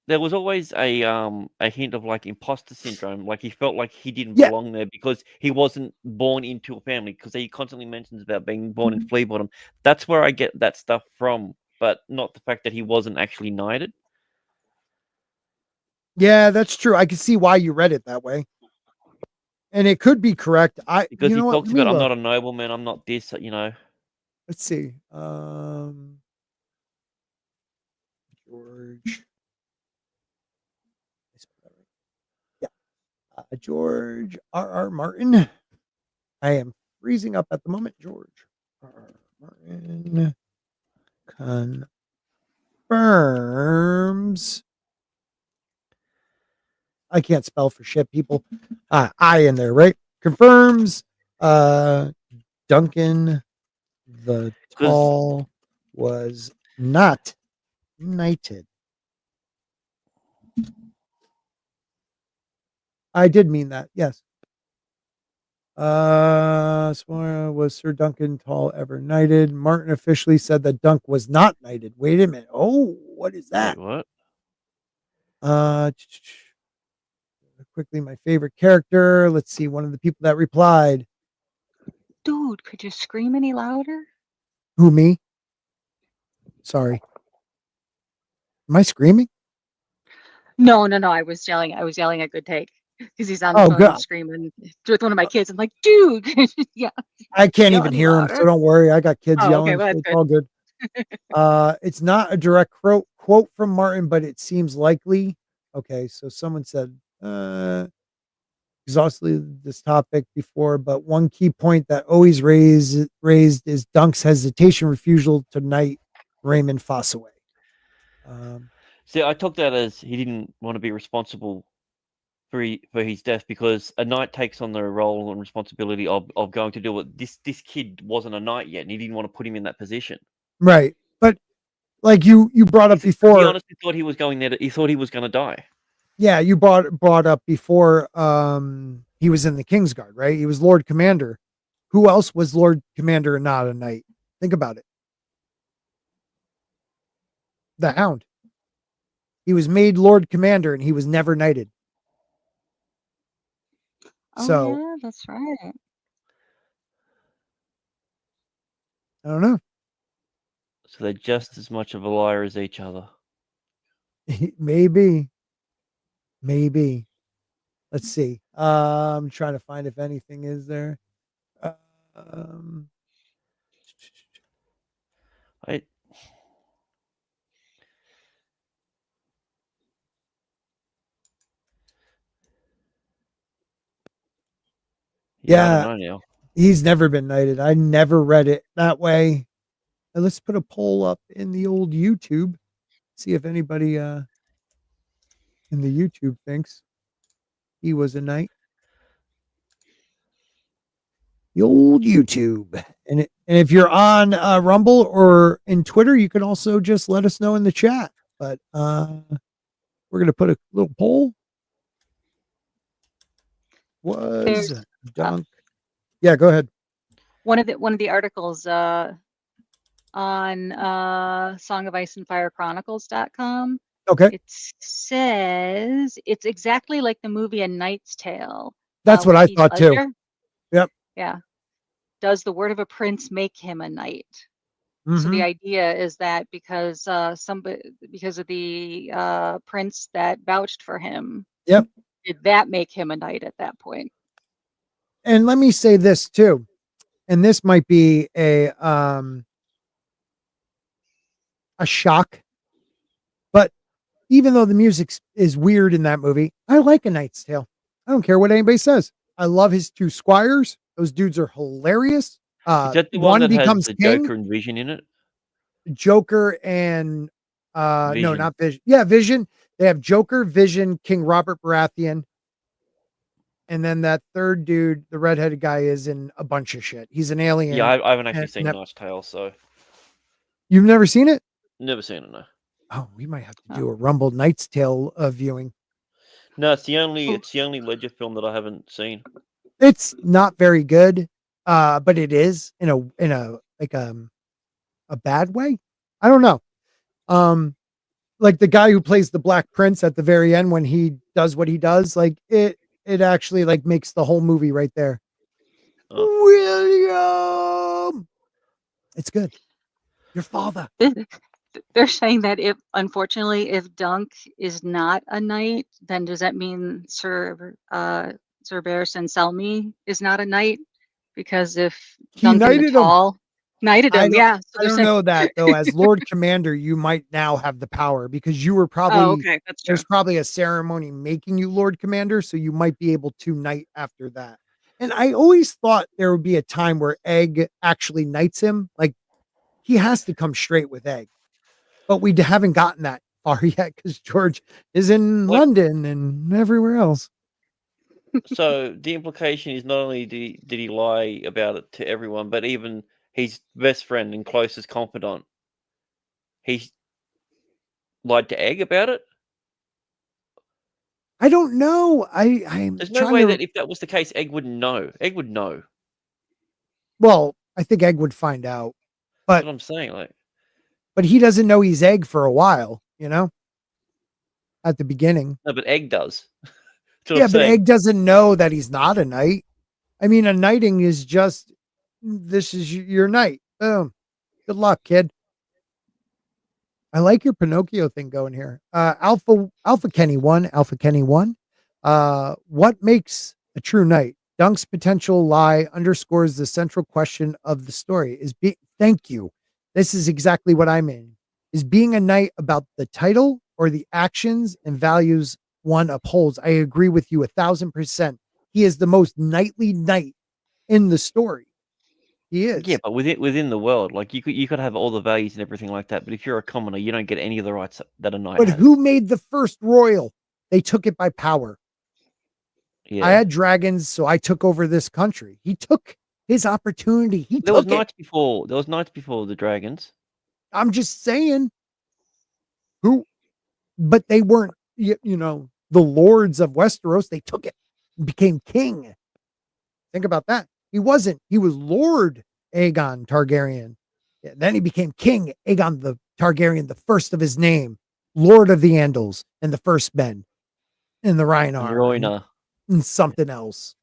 there was always a hint of like imposter syndrome. Like he felt like he didn't belong there because he wasn't born into a family. Because he constantly mentions about being born in Flea Bottom. That's where I get that stuff from, but not the fact that he wasn't actually knighted. Yeah, that's true. I can see why you read it that way. And it could be correct. Because he talks about I'm not a nobleman, I'm not this, you know. Let's see. George. Yeah. George R.R. Martin. I am freezing up at the moment. George R.R. Martin confirms. I can't spell for shit, people. I in there, right? Confirms Duncan the Tall was not knighted. I did mean that, yes. Was Sir Duncan Tall ever knighted? Martin officially said that Dunk was not knighted. Wait a minute. Oh, what is that? Wait, what? Quickly, my favorite character. Let's see. One of the people that replied. Dude, could you scream any louder? Who, me? Sorry. Am I screaming? No. I was yelling a good take because he's on the phone screaming with one of my kids. I'm like, dude, yeah. I can't even hear him, so don't worry. I got kids yelling. Okay, well, it's all good. It's not a direct quote from Martin, but it seems likely. Okay, so someone said exhaustively this topic before, but one key point that always raised is Dunk's hesitation, refusal to knight Raymond Fossaway. See, I took that as he didn't want to be responsible for his death because a knight takes on the role and responsibility of going to do it. This kid wasn't a knight yet, and he didn't want to put him in that position. Right, but like you brought up before, he honestly thought he was going there. He thought he was going to die. Yeah, you brought up before he was in the Kingsguard, right? He was Lord Commander. Who else was Lord Commander and not a knight? Think about it. The Hound. He was made Lord Commander and he was never knighted. Oh So yeah, that's right. I don't know. So they're just as much of a liar as each other. Maybe. Let's see. I'm trying to find if anything is there. Um, I yeah, I Yeah. don't know now. He's never been knighted. I never read it that way. Let's put a poll up in the old YouTube. See if anybody in the YouTube thinks he was a knight. The old YouTube. And if you're on Rumble or in Twitter, you can also just let us know in the chat. But we're gonna put a little poll. Was There's Dunk? Yeah, go ahead. one of the articles on Song of Ice and Fire Chronicles.com. Okay, It says it's exactly like the movie A Knight's Tale. that's what with I Heath thought too. Ledger. Yep. Yeah. Does the word of a prince make him a knight? So Mhm. the idea is that because because of the prince that vouched for him, Yep. did that make him a knight at that point? And let me say this too, and this might be a shock, but even though the music is weird in that movie, I like A Knight's Tale. I don't care what anybody says. I love his two squires. Those dudes are hilarious. Is that the one One that has becomes the king. Joker and Vision in it? Joker and no, Vision. not Vision. Yeah, Vision. They have Joker, Vision, King Robert Baratheon, and then that third dude, the redheaded guy, is in a bunch of shit. He's an alien. Yeah, I haven't actually and seen Knight's Tale, so You've never seen it? never seen it. No, Oh, we might have to do a Rumble Knight's Tale viewing. no, it's the only Ledger film that I haven't seen. It's not very good, but it is in a like a bad way. I don't know. Like the guy who plays the Black Prince at the very end when he does what he does, like it actually like makes the whole movie right there. William, it's good. Your father. They're saying that unfortunately, if Dunk is not a knight, then does that mean Sir Barristan Selmy is not a knight? Because if He Duncan the knighted him. Tall knighted him, yeah. So I don't know that though. As Lord Commander, you might now have the power because you were probably. Oh, okay, that's true. There's probably a ceremony making you Lord Commander, so you might be able to knight after that. And I always thought there would be a time where Egg actually knights him. Like he has to come straight with Egg, but we haven't gotten that far yet because George is in London and everywhere else. So the implication is not only did he lie about it to everyone, but even his best friend and closest confidant, he lied to Egg about it. I don't know. I'm There's no trying way to. that if that was the case, Egg wouldn't know. Egg would know. Well, I think Egg would find out, but That's what I'm saying. Like, but he doesn't know he's Egg for a while, you know, at the beginning. no, but Egg does. Yeah, but Egg doesn't know that he's not a knight. I mean, a knighting is just this is your knight. Boom. Good luck, kid. I like your Pinocchio thing going here. Alpha Kenny 1, Alpha Kenny 1. What makes a true knight? Dunk's potential lie underscores the central question of the story. Thank you. This is exactly what I'm in. Is being a knight about the title or the actions and values one upholds? I agree with you 1,000%. He is the most knightly knight in the story. He is. Yeah, but within the world, like you could have all the values and everything like that, but if you're a commoner, you don't get any of the rights that a knight But has. who made the first royal? They took it by power. Yeah. I had dragons, so I took over this country. He took his opportunity. There was knights before. There was knights before the dragons. I'm just saying. But they weren't. You know, the lords of Westeros, they took it and became king. Think about that. He wasn't. He was Lord Aegon Targaryen. Yeah, then he became King Aegon the Targaryen, the first of his name, Lord of the Andals, and the first men, and the Rhinar, and something else.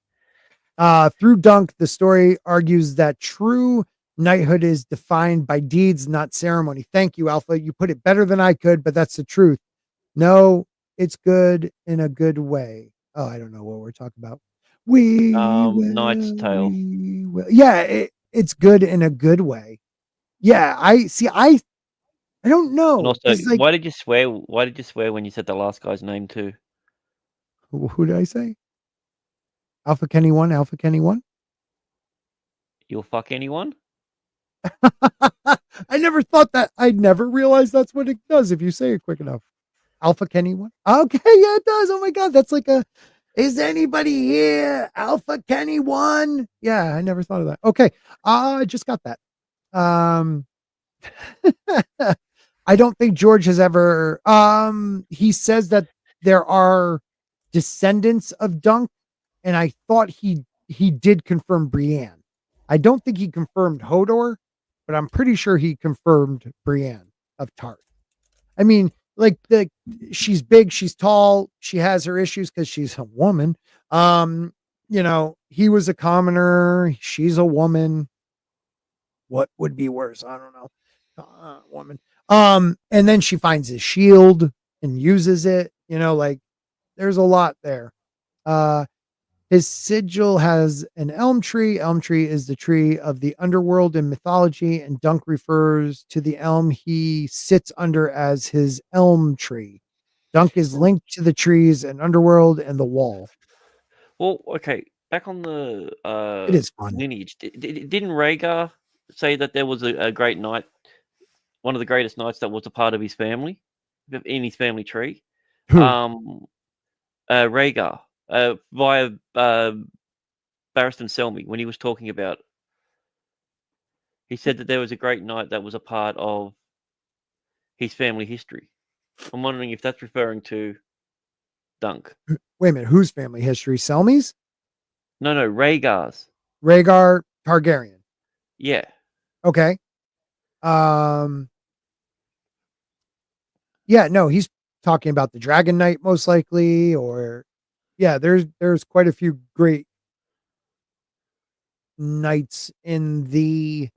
Through Dunk, the story argues that true knighthood is defined by deeds, not ceremony. Thank you, Alpha. You put it better than I could, but that's the truth. No, it's good in a good way. Oh, I don't know what we're talking about. Knight's Tale. Yeah, it's good in a good way. Yeah, I don't And know. also, It's like, why did you swear? Why did you swear when you said the last guy's name too? who did I say? Alpha Kenny 1, Alpha Kenny 1. You'll fuck anyone? I never thought that. I never realized that's what it does if you say it quick enough. Alpha Kenny 1. Okay, yeah, it does. Oh my god, that's like a. Is anybody here? Alpha Kenny 1. Yeah, I never thought of that. Okay, I just got that. I don't think George has ever. He says that there are descendants of Dunk, and I thought he did confirm Brienne. I don't think he confirmed Hodor, but I'm pretty sure he confirmed Brienne of Tarth. I mean, like she's big, she's tall, she has her issues because she's a woman. He was a commoner, she's a woman. What would be worse? I don't know. Woman. And then she finds his shield and uses it. Like there's a lot there. His sigil has an elm tree. Elm tree is the tree of the underworld in mythology, and Dunk refers to the elm he sits under as his elm tree. Dunk is linked to the trees and underworld and the wall. Well, okay. Back on the It is fun. lineage, didn't Rhaegar say that there was a great knight, one of the greatest knights that was a part of his family, in his family tree? Who? Rhaegar, via Barristan Selmy, when he was talking about, he said that there was a great knight that was a part of his family history. I'm wondering if that's referring to Dunk. Wait a minute. Whose family history? Selmy's? No, Rhaegar's. Rhaegar Targaryen. Yeah. Okay. Yeah, no, he's talking about the Dragon Knight most likely, or yeah, there's quite a few great knights in the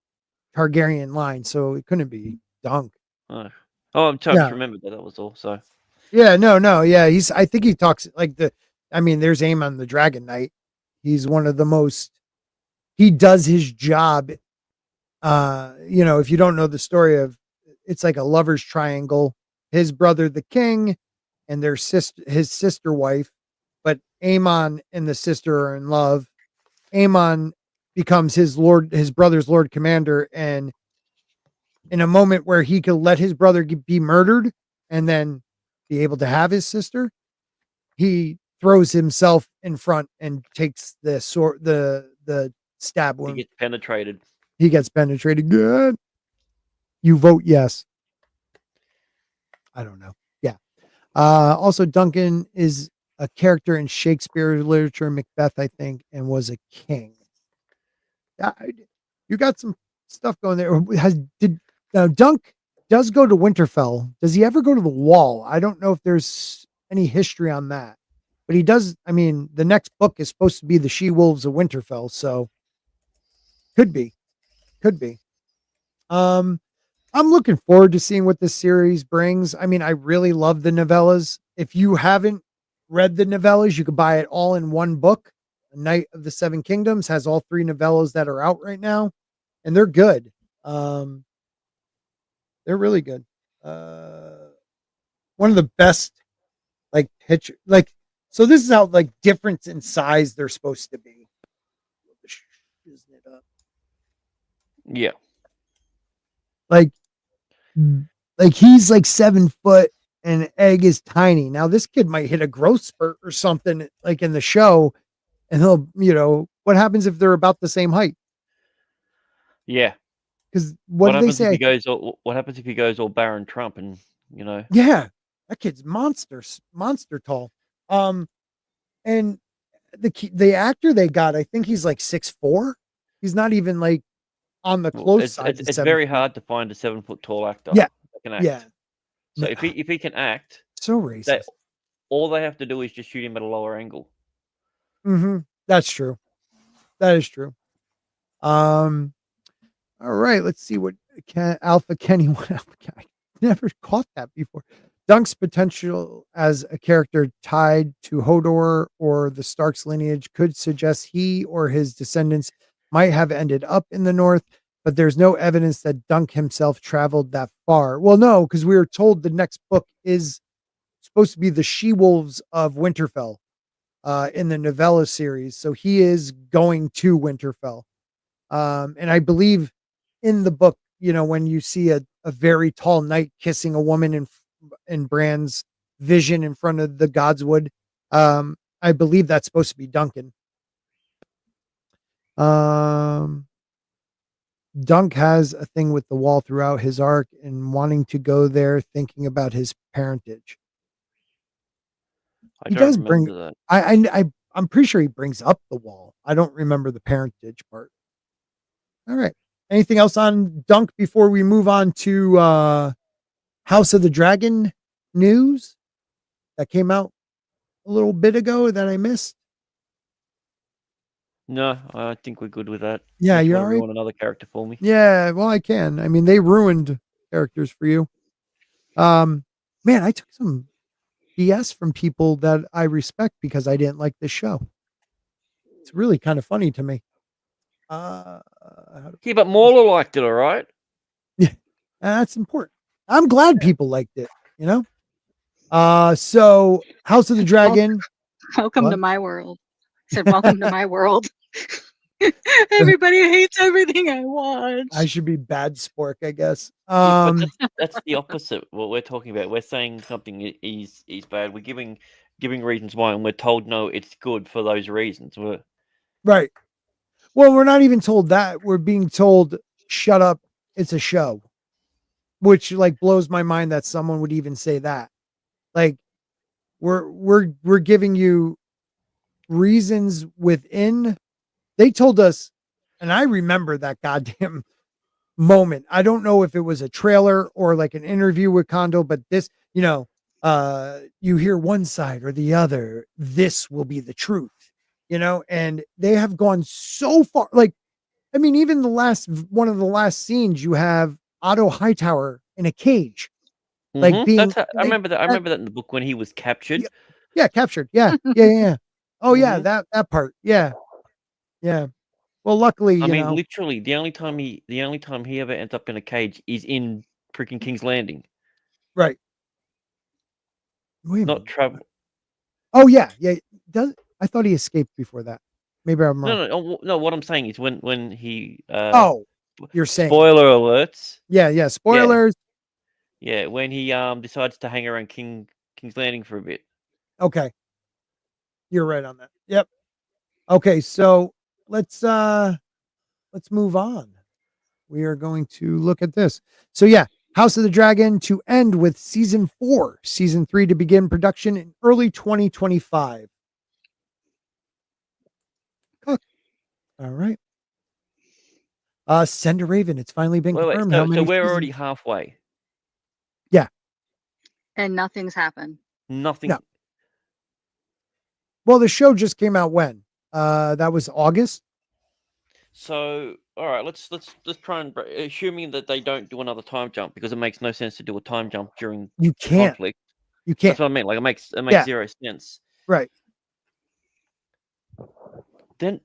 Targaryen line, so it couldn't be Dunk. Oh, I'm trying to remember that was all. So yeah, no, yeah, I think he talks like there's Aemon the Dragon Knight. He's one of the most. He does his job. If you don't know the story of, it's like a lover's triangle. His brother, the king, and his sister wife, but Aemon and the sister are in love. Aemon becomes his brother's lord commander, and in a moment where he could let his brother be murdered and then be able to have his sister, he throws himself in front and takes the sword, the stab wound. He gets penetrated. He gets penetrated. Good. You vote yes. I don't know. Yeah. Also, Duncan is a character in Shakespeare literature, Macbeth, I think, and was a king. You got some stuff going there. Dunk does go to Winterfell. Does he ever go to the Wall? I don't know if there's any history on that, but he does. I mean, the next book is supposed to be the She-Wolves of Winterfell, so could be. I'm looking forward to seeing what this series brings. I mean, I really love the novellas. If you haven't read the novellas, you could buy it all in one book. Knight of the Seven Kingdoms has all 3 novellas that are out right now, and they're good. They're really good. One of the best, picture, so this is how difference in size they're supposed to be. Isn't it up? Yeah. He's 7 foot and Egg is tiny. Now this kid might hit a growth spurt or something in the show, and he'll, what happens if they're about the same height? Yeah. Because what do they say? What happens if he goes all Baron Trump and Yeah, that kid's monster tall. And the actor they got, I think he's like 6'4". He's not even like on the Well, close side to it's 7 very feet. hard to find a 7 foot tall actor Yeah, that can act. yeah. So Ma- if he can act, So they, racist. all they have to do is just shoot him at a lower angle. That's true. That is true. All right, let's see what Alpha Kenny. What Alpha Kenny? I never caught that before. Dunk's potential as a character tied to Hodor or the Starks lineage could suggest he or his descendants might have ended up in the North, but there's no evidence that Dunk himself traveled that far. Well, no, because we were told the next book is supposed to be the She-Wolves of Winterfell in the novella series. So he is going to Winterfell. And I believe in the book, when you see a very tall knight kissing a woman in Bran's vision in front of the Godswood, I believe that's supposed to be Duncan. Dunk has a thing with the wall throughout his arc and wanting to go there, thinking about his parentage. I He don't does bring. remember that. I'm pretty sure he brings up the wall. I don't remember the parentage part. All right. Anything else on Dunk before we move on to House of the Dragon news that came out a little bit ago that I missed? No, I think we're good with that. Yeah, Unless you you're want all to right. ruin another character for me. Yeah, well, I can. I mean, they ruined characters for you. Man, I took some BS from people that I respect because I didn't like this show. It's really kind of funny to me. Yeah, but Mauler liked it, all right? Yeah, that's important. I'm glad people liked it, So House of the Dragon. Welcome to What? my world. I said, welcome to my world. Everybody hates everything I watch. I should be bad Spork, I guess. Yeah, but that's the opposite. What we're talking about, we're saying something is bad. We're giving reasons why, and we're told no, it's good for those reasons. Right. Well, we're not even told that. We're being told, shut up, it's a show. Which like blows my mind that someone would even say that. Like we're giving you reasons within. They told us, and I remember that goddamn moment. I don't know if it was a trailer or like an interview with Kondo, but this, you hear one side or the other, this will be the truth, and they have gone so far. Like, I mean, even one of the last scenes, you have Otto Hightower in a cage, like being, I remember that. I remember that in the book when he was captured. yeah, captured. Yeah. Oh yeah, Mhm. that part. Yeah. Yeah. Well, luckily, I mean, literally, the only time he ever ends up in a cage is in freaking King's Landing, right. Wait a not minute. travel. Oh yeah. I thought he escaped before that. Maybe I'm wrong. No. What I'm saying is when he Oh, you're saying. spoiler alerts. Yeah. Spoilers. Yeah, when he decides to hang around King's Landing for a bit. Okay. You're right on that. Yep. Okay, so let's move on. We are going to look at this. So yeah, House of the Dragon to end with season 4, season 3 to begin production in early 2025. All right. Send a Raven. It's finally been Wait, confirmed. so, How many we're seasons? already halfway. And nothing's happened. Nothing. No. Well, the show just came out when? That was August. So, all right, let's try and assuming that they don't do another time jump, because it makes no sense to do a time jump during You can't. conflict. You can't. That's what I mean. Like it makes Yeah. zero sense. Right. Then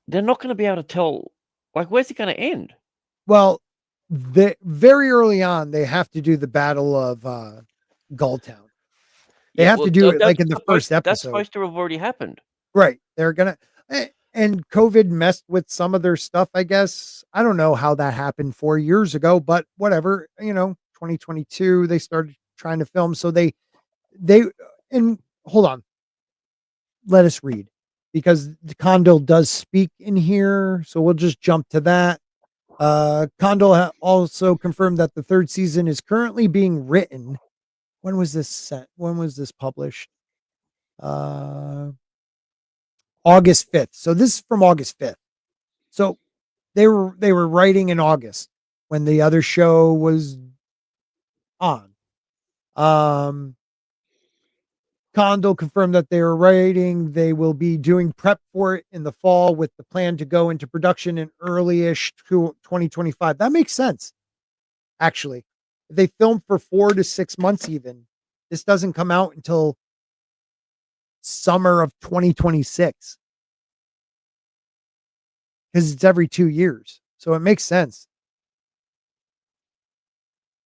they're not going to be able to tell. Like, where's it going to end? Well, very early on, they have to do the Battle of Gulltown. They have to do it like in the first episode. That's supposed to have already happened. Right. They're gonna, and COVID messed with some of their stuff, I guess. I don't know how that happened 4 years ago, but whatever. 2022, they started trying to film. So they and hold on. Let us read, because the Condell does speak in here. So we'll just jump to that. Condell also confirmed that the 3rd season is currently being written. When was this set? When was this published? August 5th. So this is from August 5th. So they were writing in August when the other show was on. Condell confirmed that they were writing. They will be doing prep for it in the fall with the plan to go into production in early-ish 2025. That makes sense, actually. If they film for 4 to 6 months even, this doesn't come out until summer of 2026 because it's every 2 years. So it makes sense.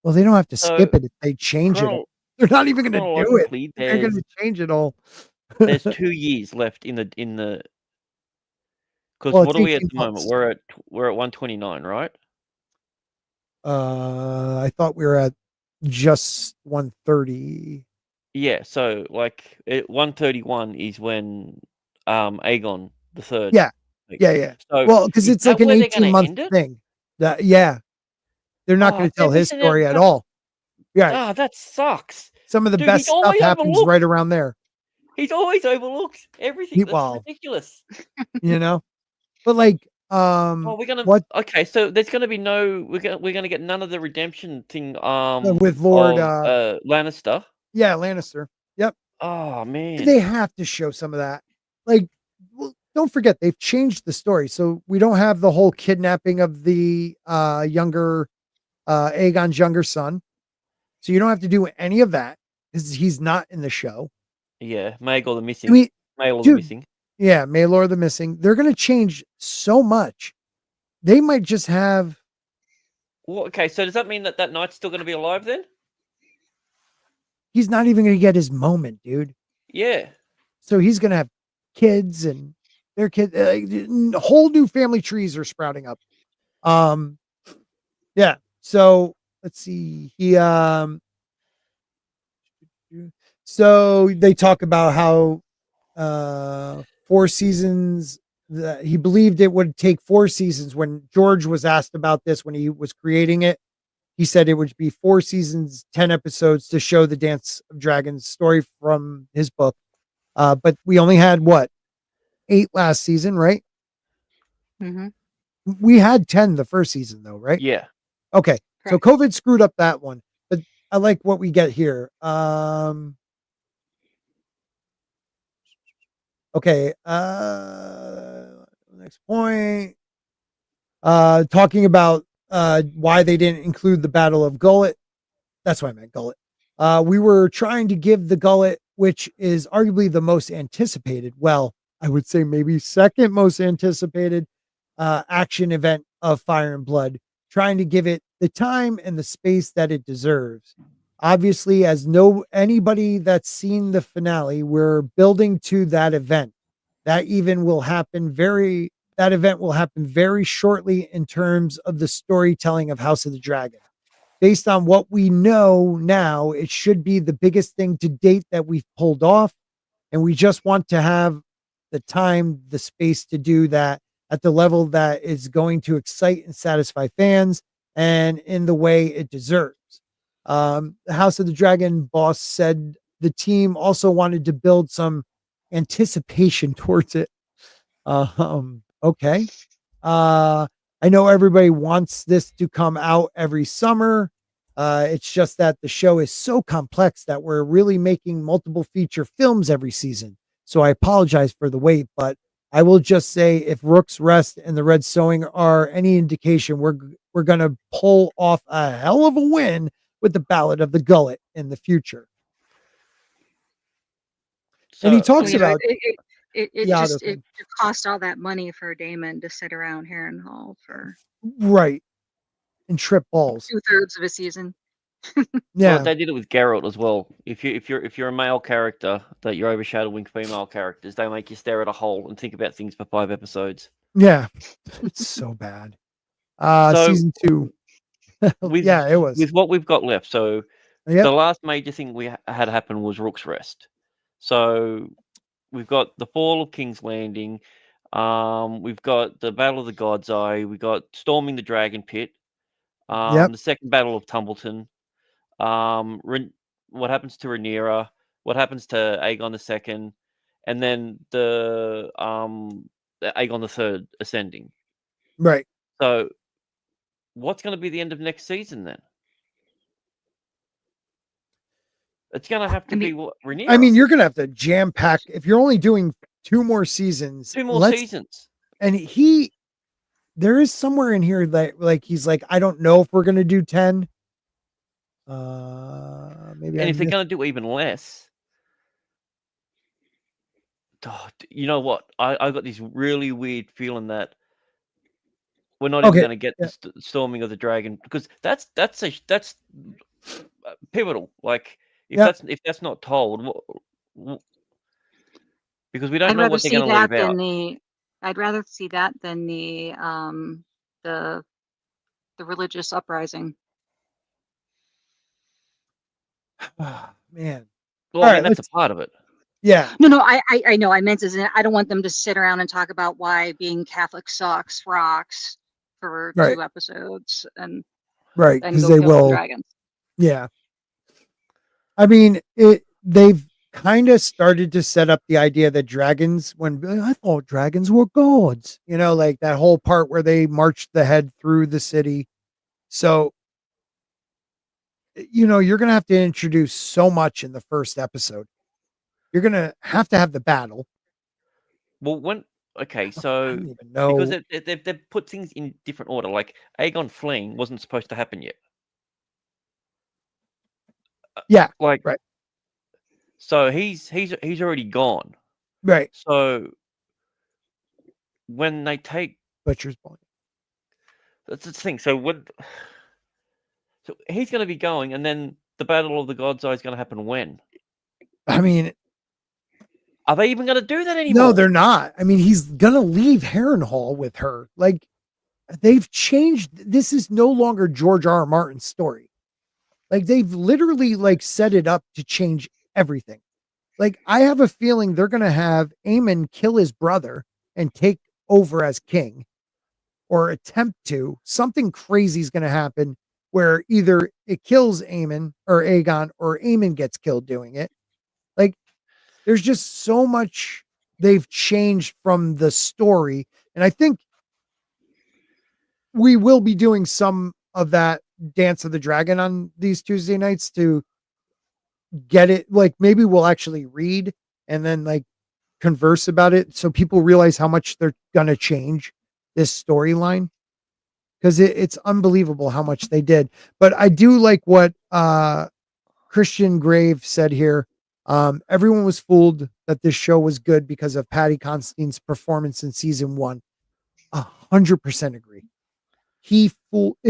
Well, they don't have to skip it if they change it. They're not even going to do it. They're going to change it all. There's 2 years left in the because Well, what it's are we at 18 the moment? months. We're at 129, right? I thought we were at just 130. Yeah, so like 131 is when Aegon the Third. Yeah. like, Yeah. So Well, because is it's like that an where they're gonna 18-month end it? thing. Yeah. They're not going to tell his story at all. Yeah. That sucks. Some of the Dude, best he's stuff always happens overlooked. right around there. He's always overlooked everything. That's Well, ridiculous. you know? But like, Oh, we're gonna what okay, so there's gonna be no we're gonna get none of the redemption thing with Lord of Lannister. Yeah, Lannister. Yep. Oh man. They have to show some of that. Like, well, don't forget they've changed the story. So we don't have the whole kidnapping of the younger Aegon's younger son. So you don't have to do any of that because he's not in the show. Yeah, Maegor the Missing. I mean, Maelor the dude, Missing. Yeah, Maelor the Missing. They're going to change so much. They might just have. Well, okay, so does that mean that knight's still going to be alive then? He's not even going to get his moment, dude. Yeah. So he's going to have kids and their kids. Whole new family trees are sprouting up. Yeah. So let's see. So they talk about how 4 seasons. He believed it would take 4 seasons. When George was asked about this when he was creating it, he said it would be 4 seasons, 10 episodes to show the Dance of Dragons story from his book. But we only had 8 last season, right? Mm-hmm. We had 10 the first season, though, right? Yeah. Okay. So Correct. COVID screwed up that one, but I like what we get here. Okay. Next point. Talking about why they didn't include the Battle of Gullet. That's why I meant Gullet. We were trying to give the Gullet, which is arguably the most anticipated, well, I would say maybe second most anticipated action event of Fire and Blood, trying to give it the time and the space that it deserves. Obviously, as anybody that's seen the finale, we're building to that event. That event will happen very shortly in terms of the storytelling of House of the Dragon. Based on what we know now, it should be the biggest thing to date that we've pulled off. And we just want to have the time, the space to do that at the level that is going to excite and satisfy fans and in the way it deserves. The House of the Dragon boss said the team also wanted to build some anticipation towards it. Okay. I know everybody wants this to come out every summer. It's just that the show is so complex that we're really making multiple feature films every season. So I apologize for the wait, but I will just say if Rook's Rest and the Red Sowing are any indication, we're going to pull off a hell of a win with the Ballad of the Gullet in the future. And he talks about it cost all that money for Damon to sit around Harrenhal for right and trip balls 2/3 of a season. Yeah, well, they did it with Geralt as well. If you're a male character that you're overshadowing female characters, they make you stare at a hole and think about things for 5 episodes. Yeah, it's so bad. Season 2. Yeah, it was. With what we've got left. So Yep. the last major thing we had happen was Rook's Rest. So we've got the fall of King's Landing. We've got the Battle of the God's Eye. We got Storming the Dragon Pit. The second Battle of Tumbleton. What happens to Rhaenyra? what happens to Aegon II, and then the Aegon III ascending. Right. So, what's going to be the end of next season then? It's going to have to be what, Rhaenyra. I mean, you're going to have to jam pack if you're only doing 2 more seasons. 2 more seasons. And there is somewhere in here that like he's like, I don't know if we're going to do 10. Maybe. And if they're going to do even less, you know what? I got this really weird feeling that we're not even going to get the storming of the dragon, because that's pivotal. Like if that's not told, because we don't know what they're going to leave out. I'd rather see that than the religious uprising. Oh, man. Well, I mean, that's a part of it. Yeah. No, I know. I meant I don't want them to sit around and talk about why being Catholic rocks for 2 episodes and because they will. Dragons. Yeah. I mean, they've kind of started to set up the idea that dragons, I thought dragons were gods, like that whole part where they marched the head through the city. So, you're going to have to introduce so much in the first episode. You're going to have the battle. Well, okay, so I don't even know, because they've put things in different order. Like Aegon fleeing wasn't supposed to happen yet. Yeah. Like, right. So he's already gone. Right. So when they take Butcher's Point, that's the thing. So he's going to be going, and then the Battle of the God's Eye is going to happen when? I mean, are they even going to do that anymore? No, they're not. I mean, he's going to leave Harrenhal with her. Like, they've changed. This is no longer George R. R. Martin's story. Like, they've literally set it up to change everything. Like, I have a feeling they're going to have Aemon kill his brother and take over as king, or attempt to. Something crazy is going to happen where either it kills Aemon or Aegon, or Aemon gets killed doing it. Like, there's just so much they've changed from the story. And I think we will be doing some of that Dance of the Dragon on these Tuesday nights to get it. Like, maybe we'll actually read and then converse about it, so people realize how much they're going to change this storyline, because it's unbelievable how much they did. But I do like what Christian Grave said here. Everyone was fooled that this show was good because of Paddy Considine's performance in season 1. 100% agree. It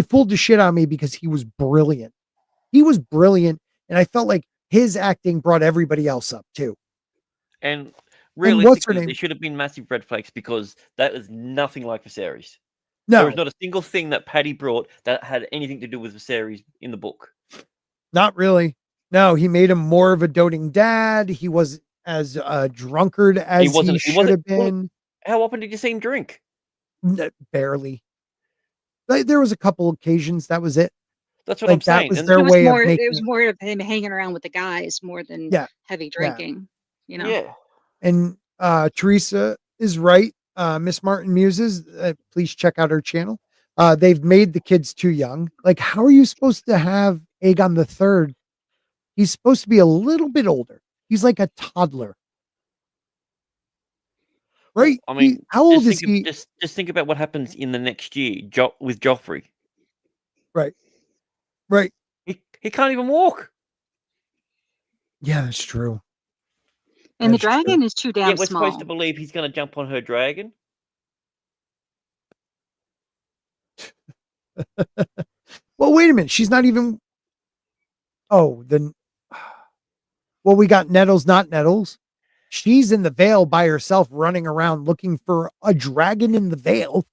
fooled the shit out of me because he was brilliant. He was brilliant, and I felt like his acting brought everybody else up too. And realistically, there should have been massive red flags, because that was nothing like Viserys. No. There was not a single thing that Paddy brought that had anything to do with Viserys in the book. Not really. No, he made him more of a doting dad. He was as a drunkard as he should have been. How often did you see him drink? Barely. There was a couple occasions. That was it. That's what I'm saying. That was their way of making it was more of him hanging around with the guys more than heavy drinking. Yeah. And Teresa is right. Miss Martin Muses, please check out her channel. They've made the kids too young. Like, how are you supposed to have Aegon III? He's supposed to be a little bit older. He's like a toddler. Right? I mean, how old is he? Just think about what happens in the next year with Joffrey. Right. Right. He can't even walk. Yeah, that's true. And the dragon is too damn we're small. supposed to believe he's going to jump on her dragon. Well, wait a minute. She's not even. Oh, then. Well, we got Nettles, not Nettles. She's in the Vale by herself, running around looking for a dragon in the Vale,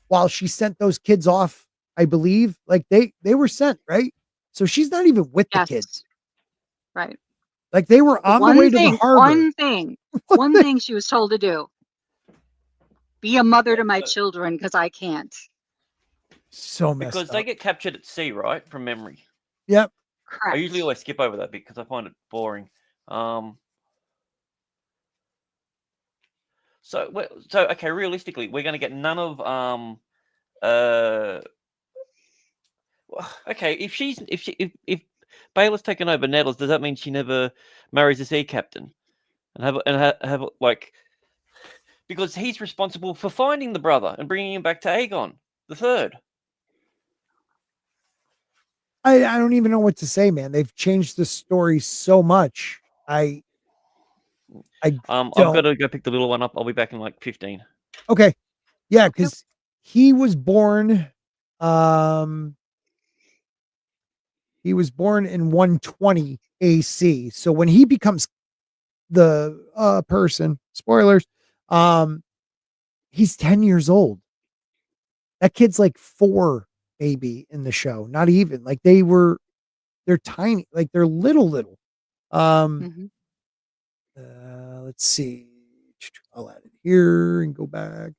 while she sent those kids off. I believe, like they were sent, right? So she's not even with the kids, right? Like they were on the way to the harbor. One thing she was told to do: be a mother to my children, because I can't. So messed because up. They get captured at sea, right? From memory. Yep. Correct. I usually always skip over that bit because I find it boring. So okay, realistically, we're going to get none of uh. Okay, if Baylor's taken over Nettles, does that mean she never marries a sea captain and have like, because he's responsible for finding the brother and bringing him back to Aegon the Third? I don't even know what to say, man. They've changed the story so much. I've got to go pick the little one up. I'll be back in like 15. Okay. Yeah, Okay. because he was born he was born in 120 AC. So when he becomes the person, spoilers, he's 10 years old. That kid's like 4, maybe, in the show. Not even. Like they're tiny, like they're little. Mhm. Let's see. I'll add it here and go back.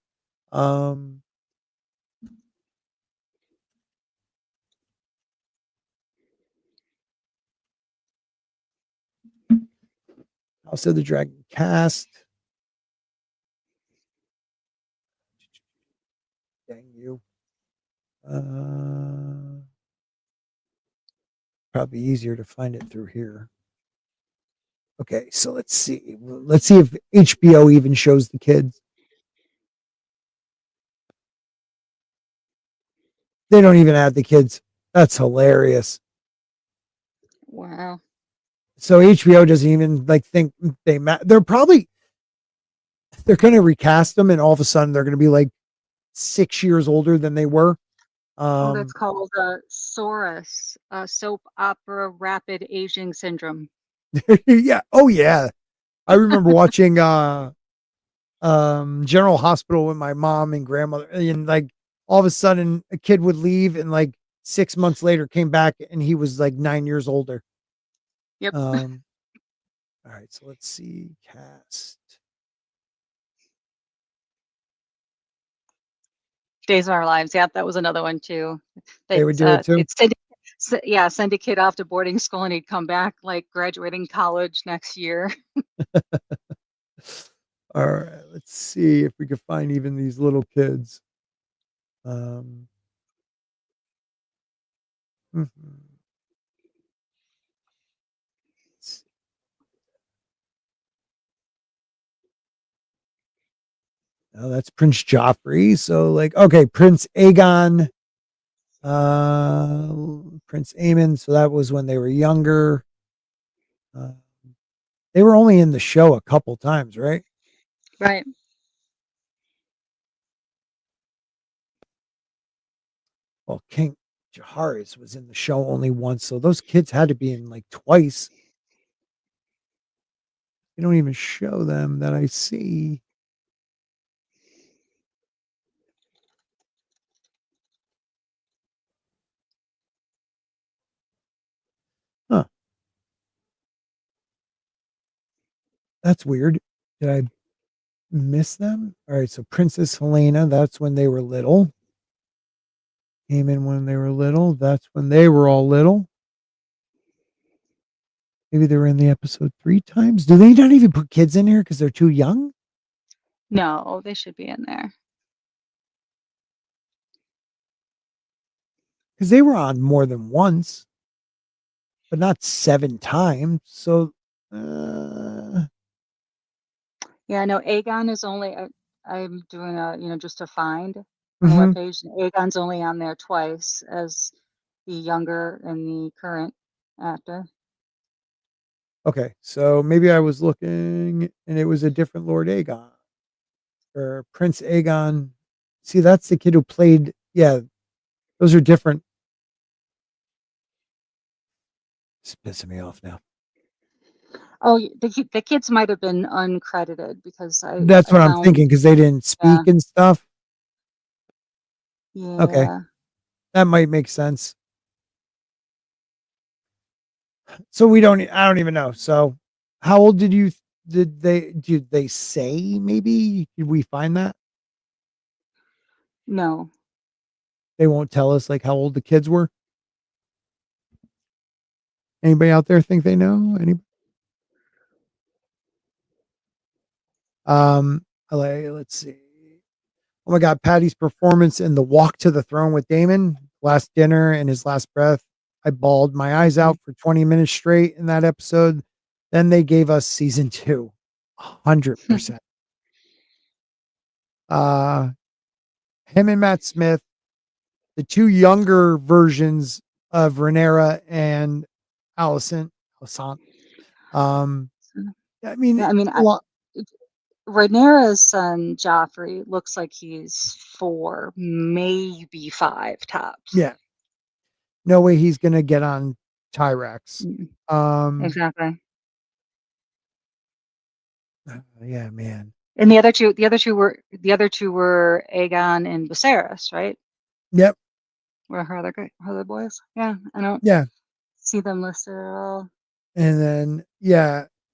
House of the Dragon cast. Dang you. Probably easier to find it through here. Okay, so let's see. Let's see if HBO even shows the kids. They don't even add the kids. That's hilarious. Wow. So HBO doesn't even like think they're probably they're going to recast them, and all of a sudden they're going to be like 6 years older than they were. Oh, that's called SORAS, soap opera rapid aging syndrome. Yeah. Oh yeah. I remember watching General Hospital with my mom and grandmother, and like all of a sudden a kid would leave and like 6 months later came back and he was like 9 years older. Yep. All right, so let's see cast. Days of Our Lives. Yep, that was another one too. They would do it too. It's send a kid off to boarding school and he'd come back like graduating college next year. All right, let's see if we can find even these little kids. Mhm. Oh, that's Prince Joffrey. So like, okay, Prince Aegon, Prince Aemon. So that was when they were younger. They were only in the show a couple times, right? Right. Well, King Jaharis was in the show only once, so those kids had to be in like twice. They don't even show them that I see. Huh. That's weird. Did I miss them? All right, so Princess Helena, that's when they were little. Came in when they were little. That's when they were all little. Maybe they were in the episode 3 times. Do they not even put kids in here because they're too young? No, they should be in there. Because they were on more than once, but not 7 times. So, Yeah, no, Aegon is only I'm doing just a find on the webpage. And Aegon's only on there twice as the younger and the current actor. okay, so maybe I was looking and it was a different Lord Aegon or Prince Aegon. See, that's the kid who played. Yeah, those are different. It's pissing me off now. Oh, the kids might have been uncredited because That's I what I'm found, thinking because they didn't speak and stuff. Okay, yeah. that might make sense. So I don't even know. So how old did they say maybe? Did we find that? No. They won't tell us like how old the kids were. Anybody out there think they know? Anybody? Let's see. Oh my God, Patty's performance in the walk to the throne with Damon, last dinner and his last breath. I bawled my eyes out for 20 minutes straight in that episode. Then they gave us season 2, 100%. Him and Matt Smith, the two younger versions of Rhaenyra and Alicent. I mean, Yeah, I mean, a lot. Rhaenyra's son Joffrey looks like he's 4, maybe 5 tops. Yeah. No way he's gonna get on Tyrax. Exactly. Yeah, man. And the other two were Aegon and Viserys, right? Yep. Were her other boys? Yeah, I don't Yeah. see them listed at all. And then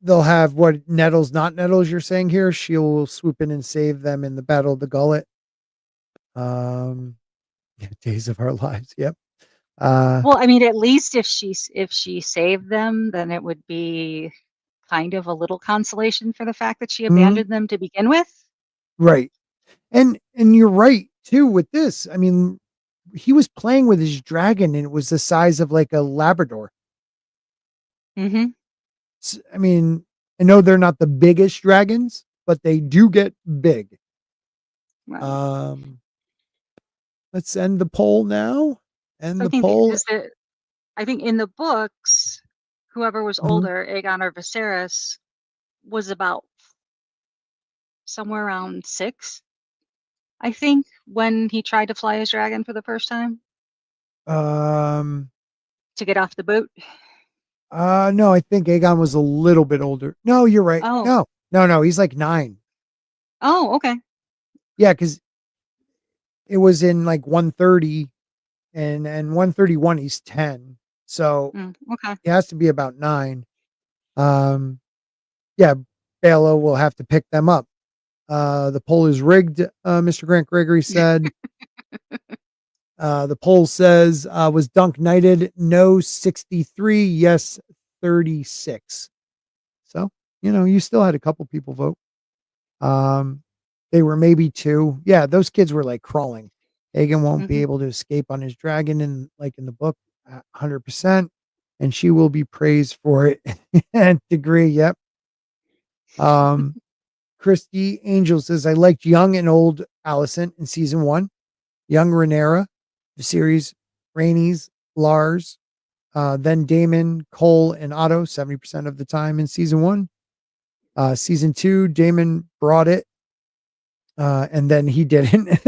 they'll have what Nettles, not Nettles. You're saying here, she'll swoop in and save them in the Battle of the Gullet. Days of Our Lives. Yep. Well, I mean, at least if she saved them, then it would be kind of a little consolation for the fact that she abandoned them to begin with. Right. And you're right too with this. I mean, he was playing with his dragon and it was the size of like a Labrador. Mm-hmm. I mean, I know they're not the biggest dragons, but they do get big. Right. Let's end the poll now. End the I think poll. because I think in the books, whoever was older, Aegon or Viserys, was about somewhere around 6, I think, when he tried to fly his dragon for the first time to get off the boat. No, I think Aegon was a little bit older. No, you're right. Oh. No, he's like 9. Oh, okay. Yeah, because it was in like 130 and 131 he's 10. So Okay. he has to be about 9. Yeah, Balo will have to pick them up. The poll is rigged, Mr. Grant Gregory said. The poll says, was Dunk knighted? No, 63. Yes, 36. So, you still had a couple people vote. They were maybe 2. Yeah, those kids were like crawling. Aegon won't be able to escape on his dragon in the book, 100%. And she will be praised for it. And degree, yep. Christy Angel says, I liked young and old Alicent in season 1. Young Rhaenyra, the series, Rhaenys, Lars, then Damon, Cole, and Otto, 70% of the time in season 1. Season 2, Damon brought it, and then he didn't.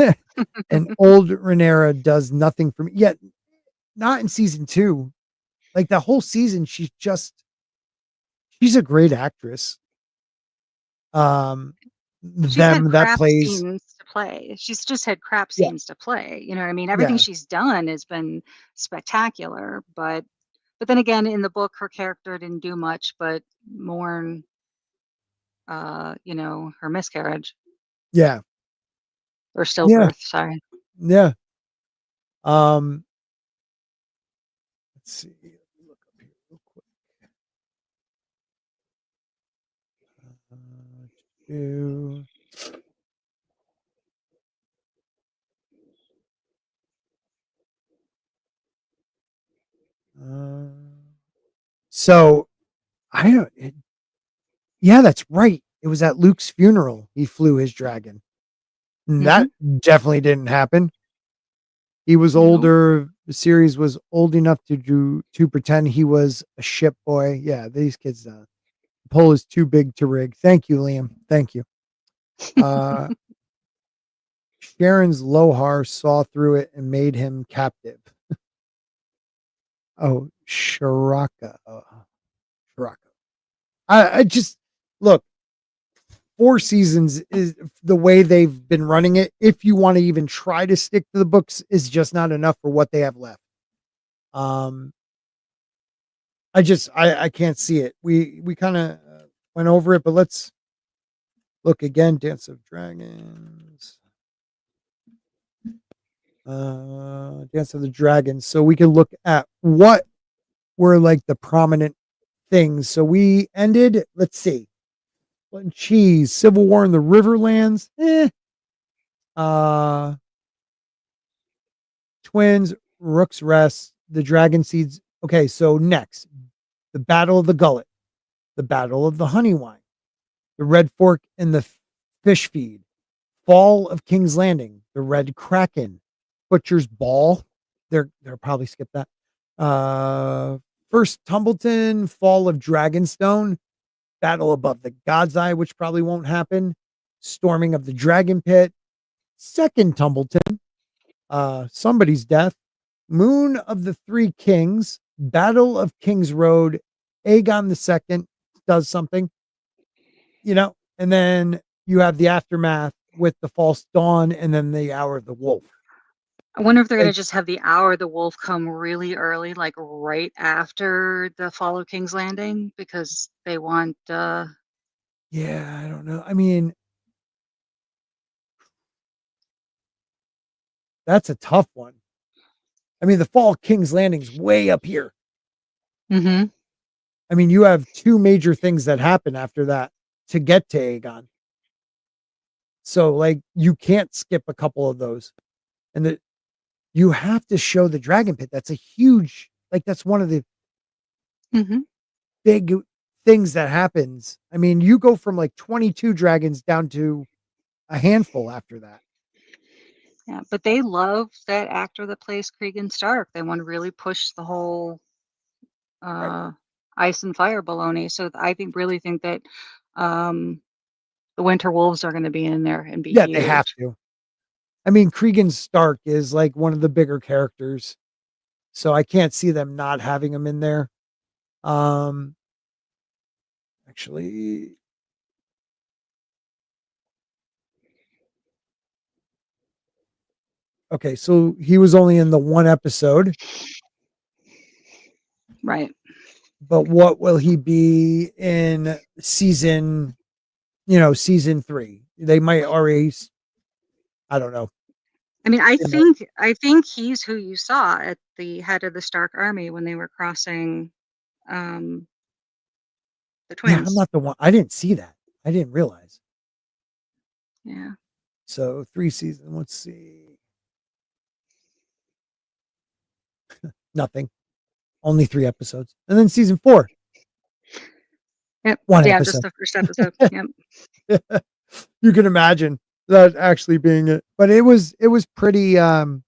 And old Rhaenyra does nothing for me. Yet, not in season 2. Like the whole season, she's a great actress. She's had That crap plays. scenes to play. She's just had crap scenes to play. You know what I mean? Everything she's done has been spectacular, but then again, in the book, her character didn't do much but mourn, her miscarriage Yeah. or stillbirth. Sorry. Yeah. Let's see. Look up here real quick. So I don't. Yeah, that's right. It was at Luke's funeral. He flew his dragon. And that definitely didn't happen. He was older. The series was old enough to pretend he was a ship boy. Yeah, these kids. The poll is too big to rig. Thank you, Liam. Thank you. Sharon's Lohar saw through it and made him captive. Oh, Shiraka. Shiraka. I just look. 4 seasons is the way they've been running it. If you want to even try to stick to the books, is just not enough for what they have left. I can't see it. We kind of went over it, but let's look again. Dance of Dragons. Dance of the Dragons. So we can look at what were like the prominent things. So we ended, let's see. Blood and Cheese, Civil War in the Riverlands. Twins, Rook's Rest, the Dragon Seeds. Okay, so next, the Battle of the Gullet, the Battle of the Honey Wine, the Red Fork and the Fish Feed, Fall of King's Landing, the Red Kraken, Butcher's Ball. They'll probably skip that. First Tumbleton, Fall of Dragonstone, Battle Above the God's Eye, which probably won't happen. Storming of the Dragon Pit, Second Tumbleton, Somebody's Death, Moon of the Three Kings, Battle of King's Road, Aegon the Second does something, and then you have the aftermath with the False Dawn and then the Hour of the Wolf. I wonder if they're going Like- to just have the Hour of the Wolf come really early, like right after the Fall of King's Landing, because they want. Yeah, I don't know. I mean, that's a tough one. I mean, the Fall of King's Landing's way up here. Mm-hmm. I mean, you have two major things that happen after that to get to Aegon. So, like, you can't skip a couple of those. And you have to show the Dragon Pit. That's a huge, that's one of the Mm-hmm. big things that happens. I mean, you go from like 22 dragons down to a handful after that. Yeah, but they love that actor that plays Cregan Stark. They want to really push the whole Right. ice and fire baloney. So really think that the Winter Wolves are going to be in there and be Yeah, huge. they have to. I mean, Cregan Stark is like one of the bigger characters. So I can't see them not having him in there. Actually, okay, so he was only in the one episode, Right. but what will he be in season 3? They might already, I don't know. I mean, You know. I think he's who you saw at the head of the Stark army when they were crossing the Yeah, I'm twins. not the one. I didn't see that. I didn't realize. Yeah. So 3 seasons. Let's see. Nothing. Only 3 episodes. And then season 4. Yep. One Yeah, episode. just the first episode. Yep. You can imagine that actually being it. But it was pretty shitty.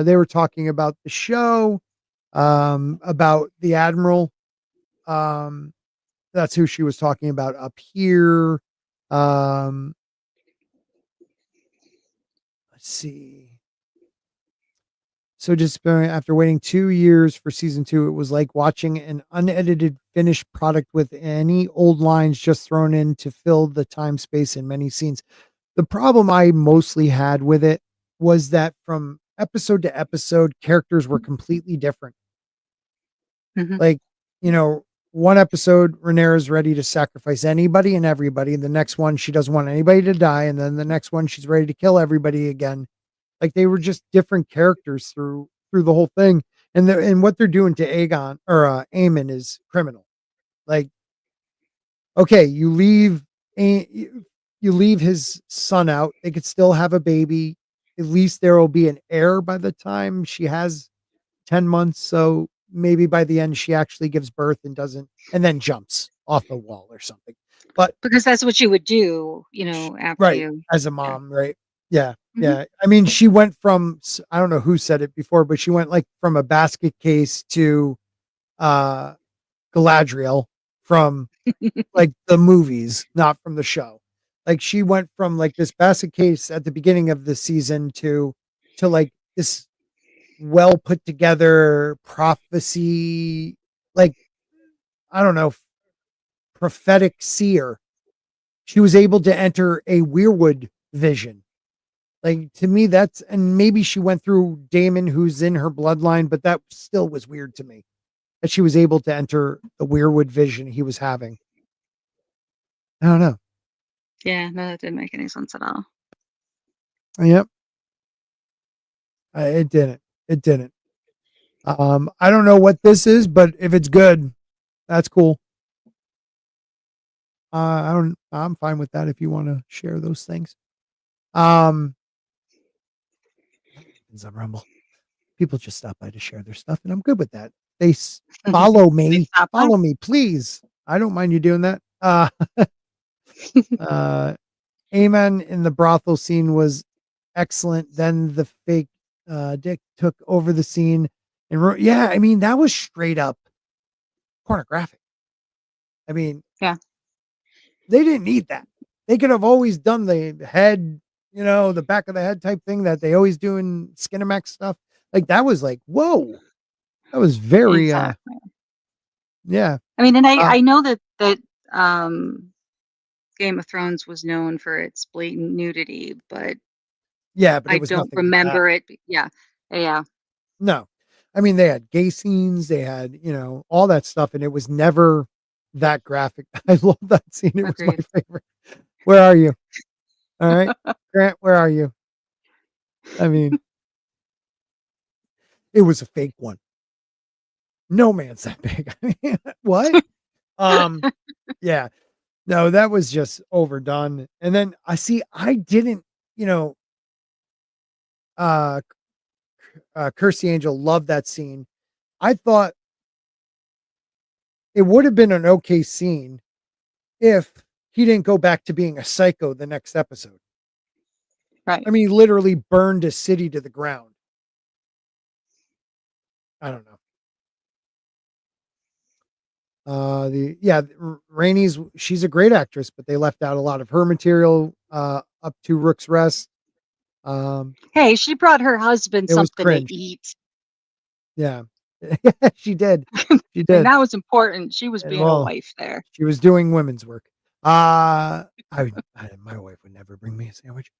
They were talking about the show, about the Admiral. That's who she was talking about up here. Let's see. So just after waiting 2 years for season 2, it was like watching an unedited finished product with any old lines just thrown in to fill the time, space, and many scenes. The problem I mostly had with it was that from episode to episode, characters were completely different. Mhm. Like, one episode, Rhaenyra's ready to sacrifice anybody and everybody. The next one, she doesn't want anybody to die. And then the next one, she's ready to kill everybody again. Like, they were just different characters through the whole thing. And what they're doing to Aegon or Aemon is criminal. Like, okay, you leave his son out. They could still have a baby. At least there will be an heir by the time she has 10 months. So maybe by the end she actually gives birth and then jumps off the wall or something. But Because that's what you would do, after right, you. as a mom, right? Yeah. Mhm. Yeah. I mean, she went from, I don't know who said it before, but she went like from a basket case to Galadriel from like the movies, not from the show. Like, she went from like this basket case at the beginning of the season to like this well put together prophecy, like, I don't know, prophetic seer. She was able to enter a weirwood vision. Like, to me, and maybe she went through Damon, who's in her bloodline, but that still was weird to me that she was able to enter the weirwood vision he was having. I don't know. Yeah, no, that didn't make any sense at all. Yep. It didn't. It didn't. I don't know what this is, but if it's good, that's cool. I'm fine with that if you want to share those things. Happens on Rumble. People just stop by to share their stuff, and I'm good with that. They follow They me. stop by. Follow me, please. I don't mind you doing that. Amen in the brothel scene was excellent. Then the fake dick took over the scene, and yeah, I mean that was straight up pornographic. I mean, Yeah. they didn't need that. They could have always done the head, the back of the head type thing that they always do in Skinemax stuff. Like that was like, whoa, that was very, Exactly. yeah. I mean, and I know that Game of Thrones was known for its blatant nudity, but Yeah, but it I was don't nothing like that. remember it. Yeah. Yeah. No, I mean they had gay scenes, they had all that stuff, and it was never that graphic. I love that scene. It was my Agreed. favorite. Where are you? All right, Grant, where are you? I mean, it was a fake one. No man's that big. I mean, what? Yeah, no, that was just overdone. And then I didn't, uh, Curse the Angel loved that scene. I thought it would have been an okay scene if he didn't go back to being a psycho the next episode. Right. I mean, he literally burned a city to the ground. I don't know. Rainey's, she's a great actress, but they left out a lot of her material up to Rook's Rest. Hey, she brought her husband It was something cringe. to eat. Yeah, she did. She And did. that was important. She was And, being a well, wife there. she was doing women's work. My wife would never bring me a sandwich.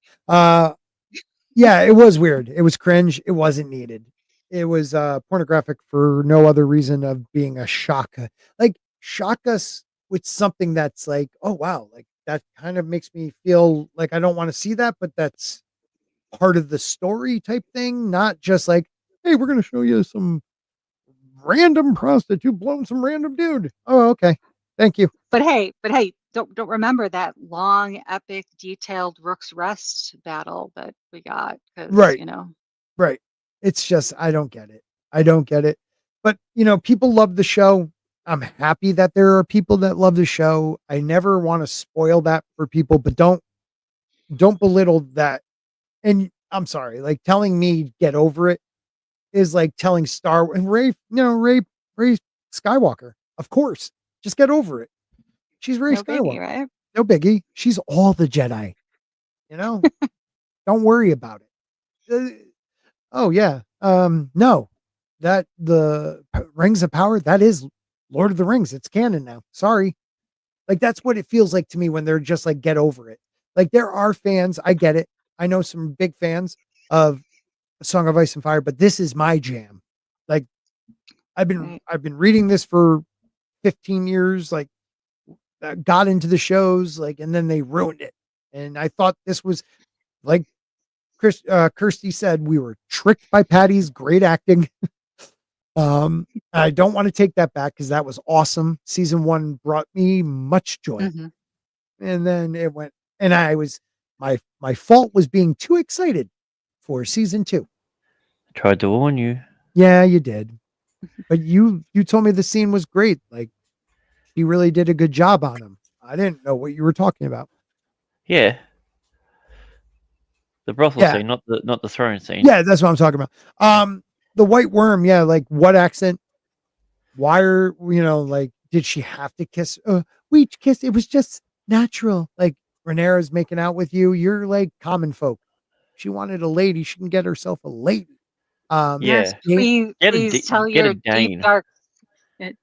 Yeah, it was weird. It was cringe. It wasn't needed. It was pornographic for no other reason of being a shock. Like shock us with something that's like, oh wow, like that kind of makes me feel like I don't want to see that, but that's part of the story type thing, not just like, hey, we're gonna show you some random prostitute blowing some random dude. Oh, okay. Thank you. But hey, don't remember that long, epic, detailed Rook's Rest battle that we got because Right. Right. It's just, I don't get it. I don't get it. But, people love the show. I'm happy that there are people that love the show. I never want to spoil that for people, but don't belittle that. And I'm sorry, like telling me get over it is like telling Star and Ray Skywalker. Of course. Just get over it. She's Ray no Skywalker. biggie, right? No biggie. She's all the Jedi. Don't worry about it. Oh yeah. No, that the Rings of Power, that is Lord of the Rings. It's canon now. Sorry. Like that's what it feels like to me when they're just like, get over it. Like there are fans. I get it. I know some big fans of A Song of Ice and Fire, but this is my jam. Like I've been reading this for 15 years, like got into the shows, like, and then they ruined it. And I thought this was like Kirsty said, we were tricked by Patty's great acting. I don't want to take that back because that was awesome. Season 1 brought me much joy. Mm-hmm. And then it went, and I was, my fault was being too excited for season 2. I tried to warn you. Yeah, you did. But you told me the scene was great. Like he really did a good job on him. I didn't know what you were talking about. Yeah. The brothel scene, not the throne scene. Yeah, that's what I'm talking about. The white worm, yeah, like what accent? Why are like did she have to kiss? We kissed, it was just natural. Like Rhaenyra's making out with you, you're like common folk. She wanted a lady, she can get herself a lady. Yeah. Please tell your deep dark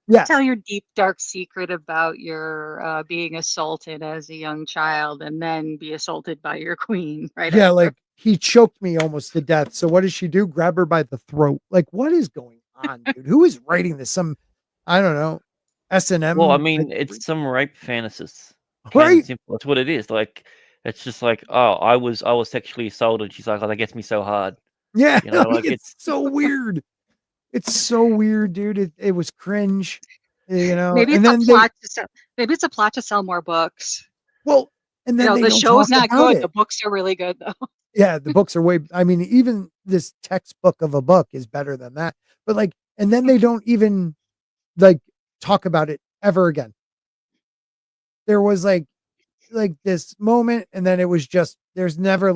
Yeah. Tell your deep dark secret about your being assaulted as a young child and then be assaulted by your queen, right? Yeah, after. like he choked me almost to death. So what does she do? Grab her by the throat. Like, what is going on, dude? Who is writing this? Some, I don't know, S&M. Well, I mean, it's some rape fantasists. Right? Simple. That's what it is. Like, it's just like, oh, I was sexually assaulted. She's like, oh, that gets me so hard. Yeah, like it's so weird. It's so weird, dude. It was cringe. Maybe and it's a then plot to sell. Maybe it's a plot to sell more books. and then they The don't talk show's not about good. it. The books are really good though. Yeah, the books are even this textbook of a book is better than that. But and then they don't even talk about it ever again. There was this moment, and then it was just there's never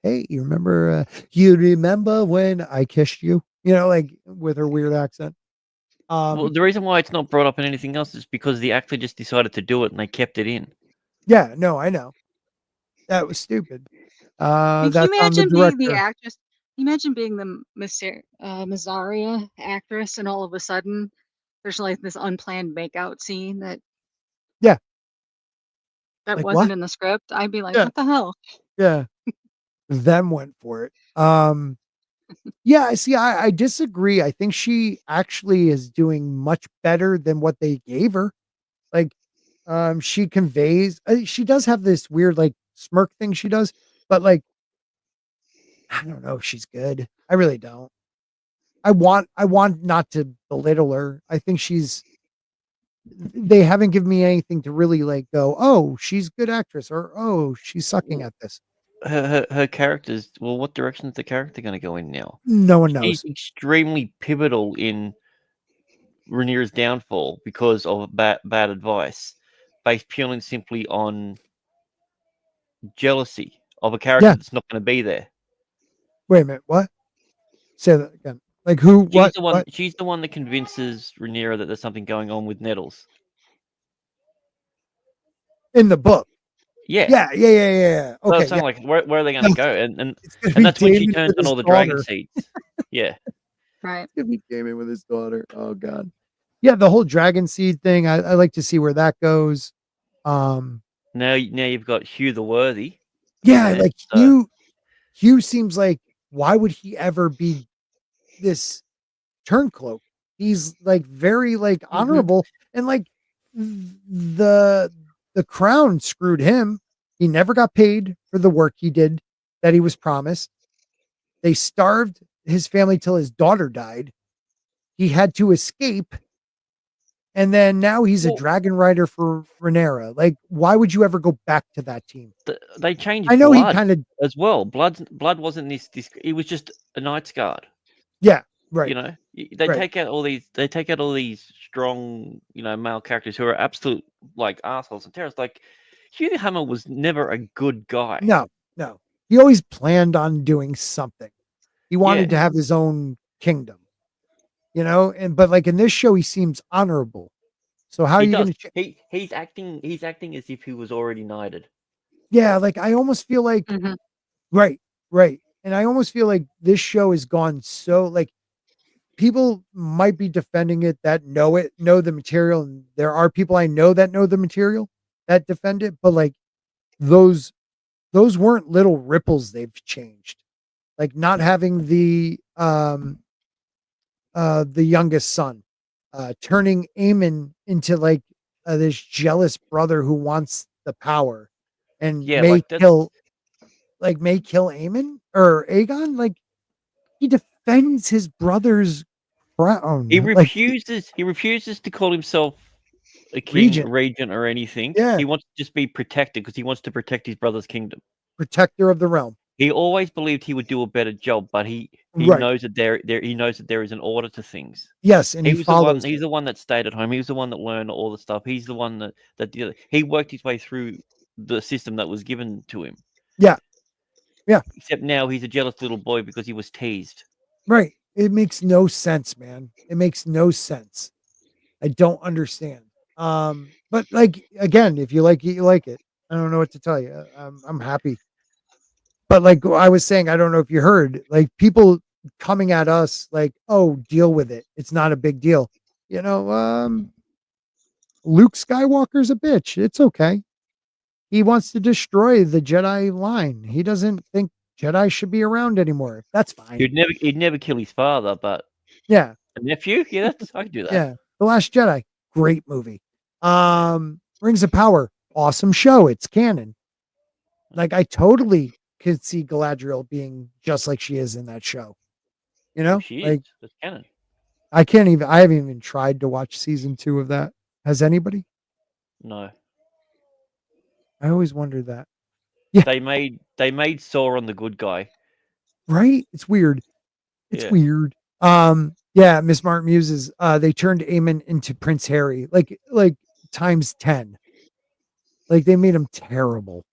hey, you remember when I kissed you? With her weird accent. Well, the reason why it's not brought up in anything else is because the actor just decided to do it and they kept it in. Yeah, no, I know. That was stupid. Can you That's on the imagine being the director. actress? Can you imagine being the Mazaria actress, and all of a sudden there's this unplanned makeout scene Yeah. that Like wasn't what? in the script? I'd be like, Yeah. what the hell? Yeah. Them went for it. Yeah, I see. I disagree. I think she actually is doing much better than what they gave her. Like, she conveys. She does have this weird smirk thing she does, but I don't know if she's good. I really don't. I want not to belittle her. I think she's. They haven't given me anything to really go. Oh, she's a good actress, or oh, she's sucking at this. Her characters. Well, what direction is the character going to go in now? No one She's knows. extremely pivotal in Rhaenyra's downfall because of bad advice, based purely and simply on jealousy of a character Yeah. that's not going to be there. Wait a minute. What? Say that again. Like who? She's What? the one. What? She's the one that convinces Rhaenyra that there's something going on with Nettles. In the book? Yeah. Yeah. So Okay. it's Yeah. like, where are they going to go? And It's gonna be that's when she Damon turns with on his all the dragon daughter. seeds. Yeah. Right. It's gonna be Damon with his daughter. Oh god. Yeah, the whole dragon seed thing. I like to see where that goes. Now you've got Hugh the Worthy. Yeah, there, so Hugh seems like why would he ever be this turncloak? He's very honorable and the the crown screwed him. He never got paid for the work he did that he was promised. They starved his family till his daughter died. He had to escape. And then now he's a Well, dragon rider for Rhaenyra. Why would you ever go back to that team? they changed I know he blood kind of, as well. Blood wasn't this. It was just a Knight's Guard. yeah, right. You know, they right. take out all these. They take out all these strong, male characters who are absolute assholes and terrorists. Like Hugh the Hammer was never a good guy. No. He always planned on doing something. He wanted to Yeah. have his own kingdom, but in this show, he seems honorable. So how are He you does. going to? He's acting as if he was already knighted. Yeah, I almost feel like Mhm. right, and I almost feel like this show has gone so people might be defending it that know the material, and there are people I know that know the material that defend it, but those weren't little ripples they've changed. Not having the youngest son, turning Aemon into this jealous brother who wants the power and Yeah, may that's kill Aemon or Aegon. He defends his brother's crown. he refuses to call himself a king, Regent. regent, or anything. Yeah. He wants to just be protected because he wants to protect his brother's kingdom. Protector of the realm. He always believed he would do a better job, but he Right. knows that he knows that there is an order to things. Yes, and he was the one. follows He's it. the one that stayed at home. He was the one that learned all the stuff. He's the one that did it. He worked his way through the system that was given to him. Yeah. Except now he's a jealous little boy because he was teased. Right. It makes no sense, man. It makes no sense. I don't understand. But again, if you like it, you like it. I don't know what to tell you. I'm happy. But I was saying, I don't know if you heard, people coming at us oh, deal with it. It's not a big deal. Luke Skywalker's a bitch. It's okay. He wants to destroy the Jedi line. He doesn't think Jedi should be around anymore. That's fine. He'd never kill his father, but Yeah. a nephew, yeah, I can do that. Yeah. The Last Jedi, great movie. Rings of Power, awesome show. It's canon. I totally could see Galadriel being just like she is in that show. She is. That's canon. I haven't even tried to watch season 2 of that. Has anybody? No, I always wondered that. they made Sauron the good guy. Right? It's weird. It's Yeah. weird. Yeah, Miss Martin Muses, they turned Aemon into Prince Harry, like times 10. Like they made him terrible.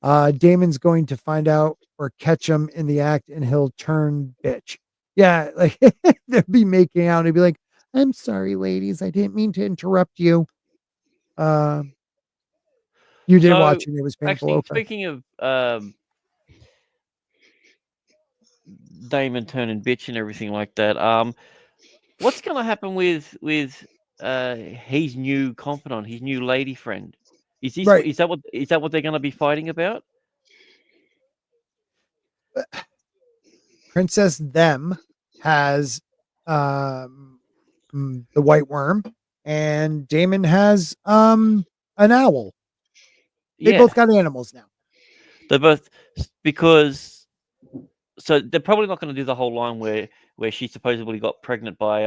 Damon's going to find out or catch him in the act and he'll turn bitch. Yeah, like they'll be making out and he'd be like, I'm sorry, ladies. I didn't mean to interrupt you. You did So, watch it. It was painful. actually, Okay. speaking of Damon turning bitch and everything like that, what's going to happen with his new confidant, his new lady friend? Is this Right. is that what they're going to be fighting about? Princess Them has the white worm and Damon has an owl. They Yeah, both got animals now. they're both because so they're probably not going to do the whole line where she supposedly got pregnant by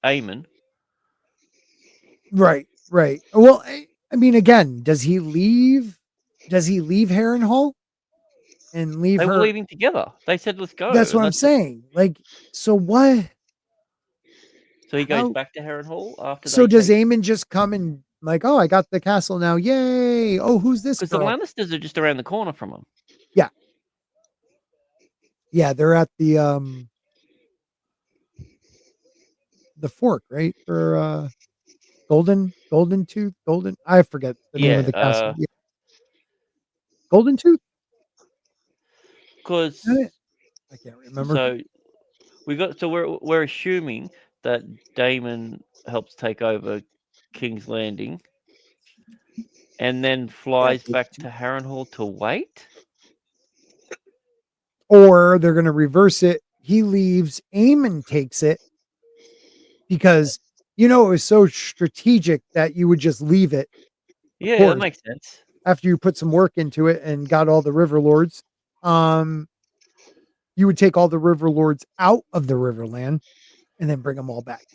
Eamon. Right. Well, I mean, again, does he leave Harrenhal and leave They were her? leaving together. They said, "Let's go." That's what and I'm saying. Like, so what? So he goes How- back to Harrenhal after So they does take Aemon just come and like, oh, I got the castle now, yay! Oh, who's this because the girl? Lannisters are just around the corner from him. Yeah, they're at the Fork, right? For Golden Tooth, I forget the name of the castle. Yeah. Golden Tooth? Because I can't remember. so we're assuming that Damon helps take over King's Landing, and then flies back to Harrenhal to wait. Or they're going to reverse it. He leaves, Aemon takes it because it was so strategic that you would just leave it. Yeah, course. that makes sense. After you put some work into it and got all the river lords, you would take all the river lords out of the Riverland and then bring them all back.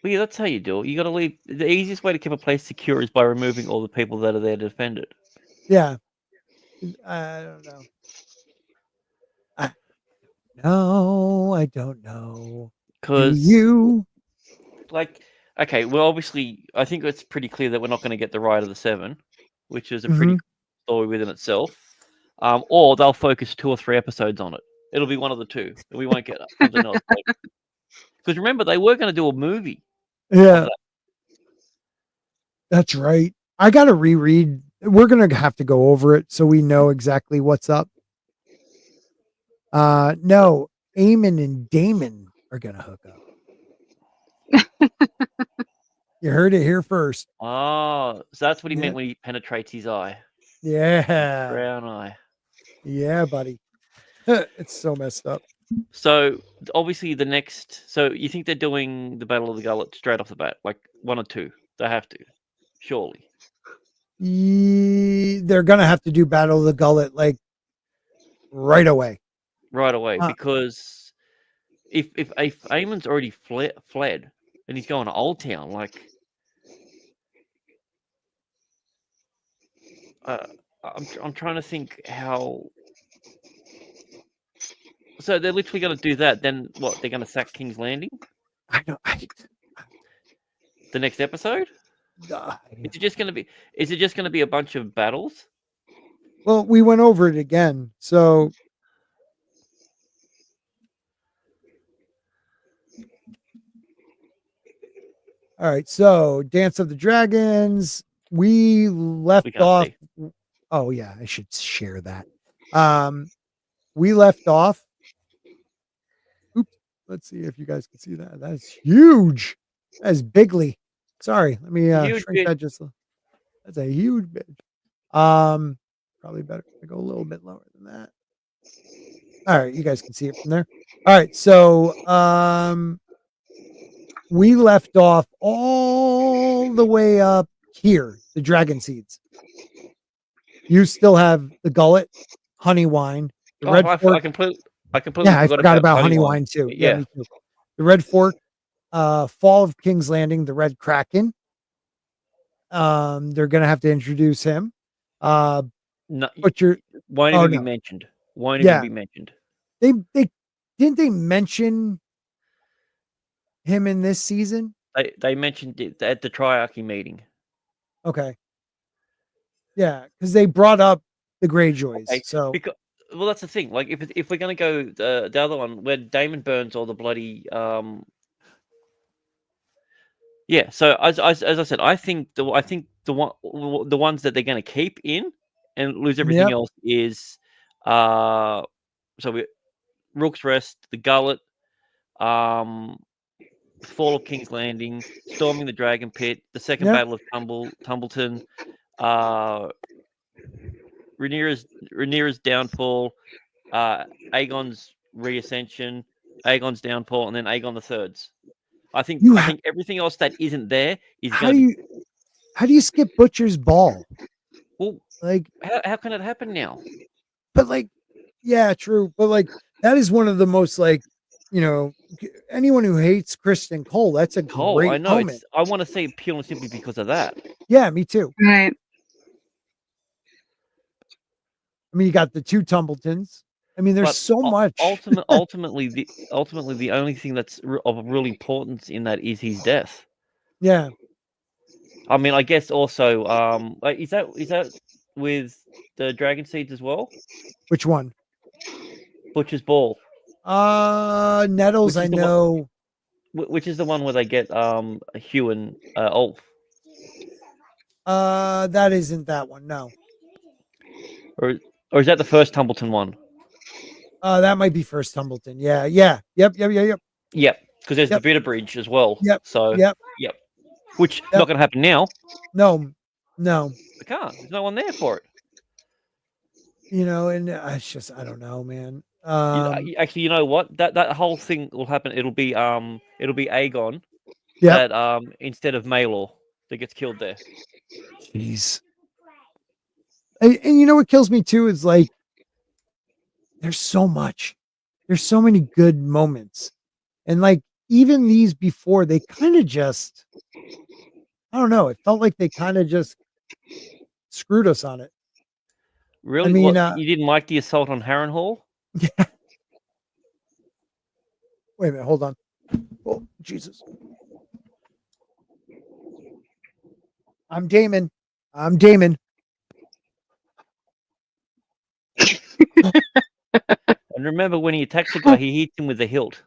Well, yeah, that's how you do it. You got to leave. The easiest way to keep a place secure is by removing all the people that are there to defend it. Yeah. I don't know. No, I don't know. Do Because you? like, okay, well, obviously, I think it's pretty clear that we're not going to get the Ride of the Seven, which is a pretty Mhm. cool story within itself. Or they'll focus 2 or 3 episodes on it. It'll be one of the two, and we won't get something else. Because remember, they were going to do a movie. Yeah. That's right. I got to reread. We're going to have to go over it so we know exactly what's up. No, Eamon and Damon are going to hook up. You heard it here first. Oh, so that's what he Yeah. meant when he penetrates his eye. Yeah. Brown eye. Yeah, buddy. It's so messed up. So obviously the next. So you think they're doing the Battle of the Gullet straight off the bat, like 1 or 2? They have to, surely. They're going to have to do Battle of the Gullet like right away. Right away, because if Eamon's already fled and he's going to Old Town, like I'm trying to think how. So they're literally going to do that. Then what? They're going to sack King's Landing. I know. The next episode. Is it just going to be? Is it just going to be a bunch of battles? Well, we went over it again. So all right. So Dance of the Dragons. We left off. See. Oh yeah, I should share that. We left off. Oops. Let's see if you guys can see that. That's huge. That's bigly. Sorry. Let me shrink that just. That's a huge bitch. Probably better to go a little bit lower than that. All right, you guys can see it from there. All right, so we left off all the way up here, the dragon seeds. You still have the gullet, honey wine, the red fork. I completely Yeah, I forgot about Honeywine. Honeywine too. Yeah, Yeah. me too. The Red Fork, Fall of King's Landing, the Red Kraken. They're gonna have to introduce him. No, Butcher. won't Oh even be no. mentioned. Won't even Yeah. be mentioned. They didn't they mention him in this season? They mentioned it at the Triarchy meeting. Okay. Yeah, because they brought up the Greyjoys. Okay, So because well, that's the thing. Like, if we're gonna go the other one where Damon burns all the bloody yeah. So as I said, I think the ones that they're gonna keep in and lose everything Yep. else is so we Rook's Rest, the Gullet, Fall of King's Landing, Storming the Dragon Pit, the Second Yep. Battle of Tumbleton, Rhaenyra's downfall, Aegon's reascension, Aegon's downfall, and then Aegon the Third's. I think everything else that isn't there is how going do to be. you how do you skip Butcher's Ball? Well, Like, how can it happen now? but like, yeah, true. But like, that is one of the most like, anyone who hates Kristen Cole, that's a Oh, I great know. moment. I want to say it purely and simply because of that. Yeah, me too. Right. I mean, you got the two Tumbletons. I mean, there's But so much. ultimately, the only thing that's of real importance in that is his death. Yeah. I mean, I guess also, is that with the Dragon Seeds as well? Which one? Butcher's Ball. Nettles, I know. Which is the one where they get Hugh and Ulf. That isn't that one. No. Or is that the first Tumbleton one? That might be first Tumbleton. Yeah. Yep. Yep. Because there's the Bitter Bridge as well. Yep. So Yep. Which not going to happen now. No. It can't. There's no one there for it. And it's just, I don't know, man. Actually, you know what? That whole thing will happen. It'll be Aegon. Yeah. That instead of Maelor that gets killed there. Jeez. And you know what kills me too is like, there's so much. There's so many good moments. And like, even these before, they kind of just, I don't know. It felt like they kind of just screwed us on it. Really? I mean, you didn't like the assault on Harrenhal? Yeah. Wait a minute. Hold on. Oh, Jesus. I'm Damon. And remember when he attacks the guy, he hits him with the hilt.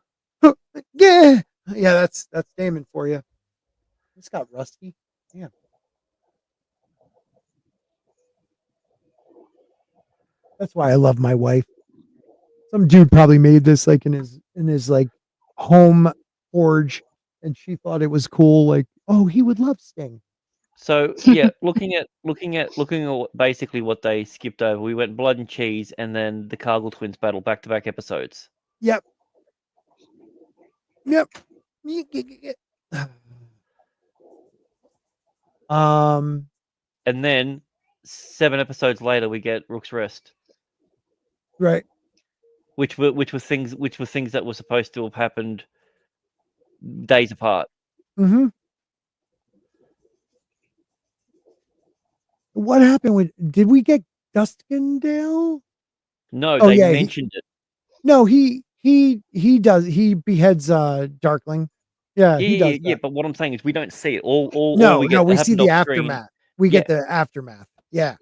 Yeah. That's Damon for you. It's got rusty. Yeah. That's why I love my wife. Some dude probably made this like in his like home forge, and she thought it was cool. Like, oh, he would love Sting. So yeah, looking at basically what they skipped over, we went Blood and Cheese, and then the Cargill twins battle back-to-back episodes. Yep. And then 7 episodes later, we get Rook's Rest. Right. Which were things that were supposed to have happened days apart. Mm-hmm. What happened did we get Duskendale? No, they mentioned it. No, he does. He beheads Darkling. Yeah, he does. Yeah, but what I'm saying is we don't see it. All we see the aftermath. We get the aftermath. Yeah.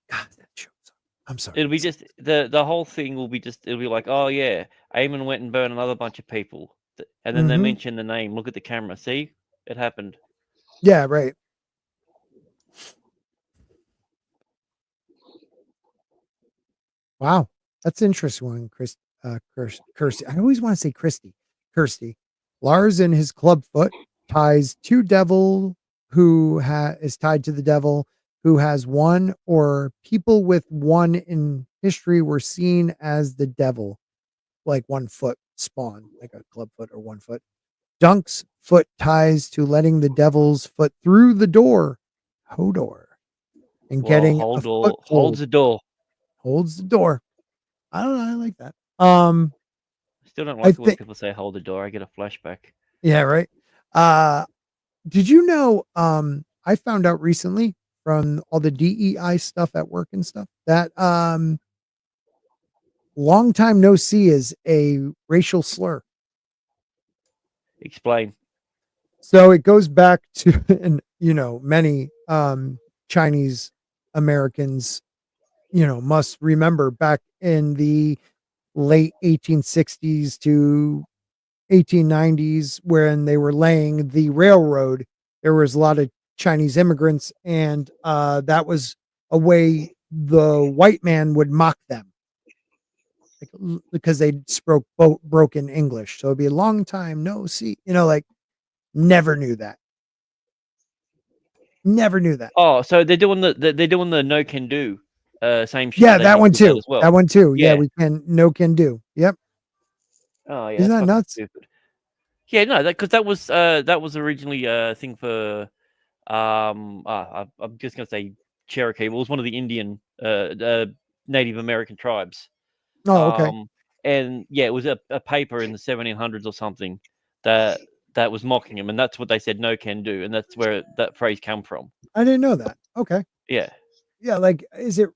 God, that shows. I'm sorry. It'll be just the whole thing will be it'll be like, oh yeah, Aemon went and burned another bunch of people, and then they mention the name. Look at the camera. See, it happened. Yeah, right. Wow, that's an interesting one, Kirsty. I always want to say Kirsty. Lars in his club foot ties two devil who is tied to the devil who has one, or people with one in history were seen as the devil, like 1 foot spawn, like a club foot or 1 foot. Dunk's foot ties to letting the devil's foot through the door, Hodor, and getting a foothold. Holds the door. Holds the door. I don't know. I like that. Still don't I like it when think, people say hold the door. I get a flashback. yeah, right. Did you know? I found out recently from all the DEI stuff at work and stuff that long time no see is a racial slur. Explain. So it goes back to, and many Chinese Americans, must remember back in the late 1860s to 1890s when they were laying the railroad. There was a lot of Chinese immigrants, and that was a way the white man would mock them, because they spoke broken English. So it'd be a long time no see. Like, never knew that. Never knew that. Oh, so they're doing the no can do, same shit Yeah, that they that did one with that too. as well. That one too. Yeah, Yeah. we can do. Yep. Oh yeah, Isn't that's that fucking nuts? stupid. Yeah, no, because that was originally a thing for I'm just gonna say Cherokee. Well, it was one of the Indian Native American tribes. Oh, okay. And yeah, it was a paper in the 1700s or something that was mocking him, and that's what they said no can do, and that's where that phrase come from. I didn't know that. Okay. Yeah. Yeah, like, is it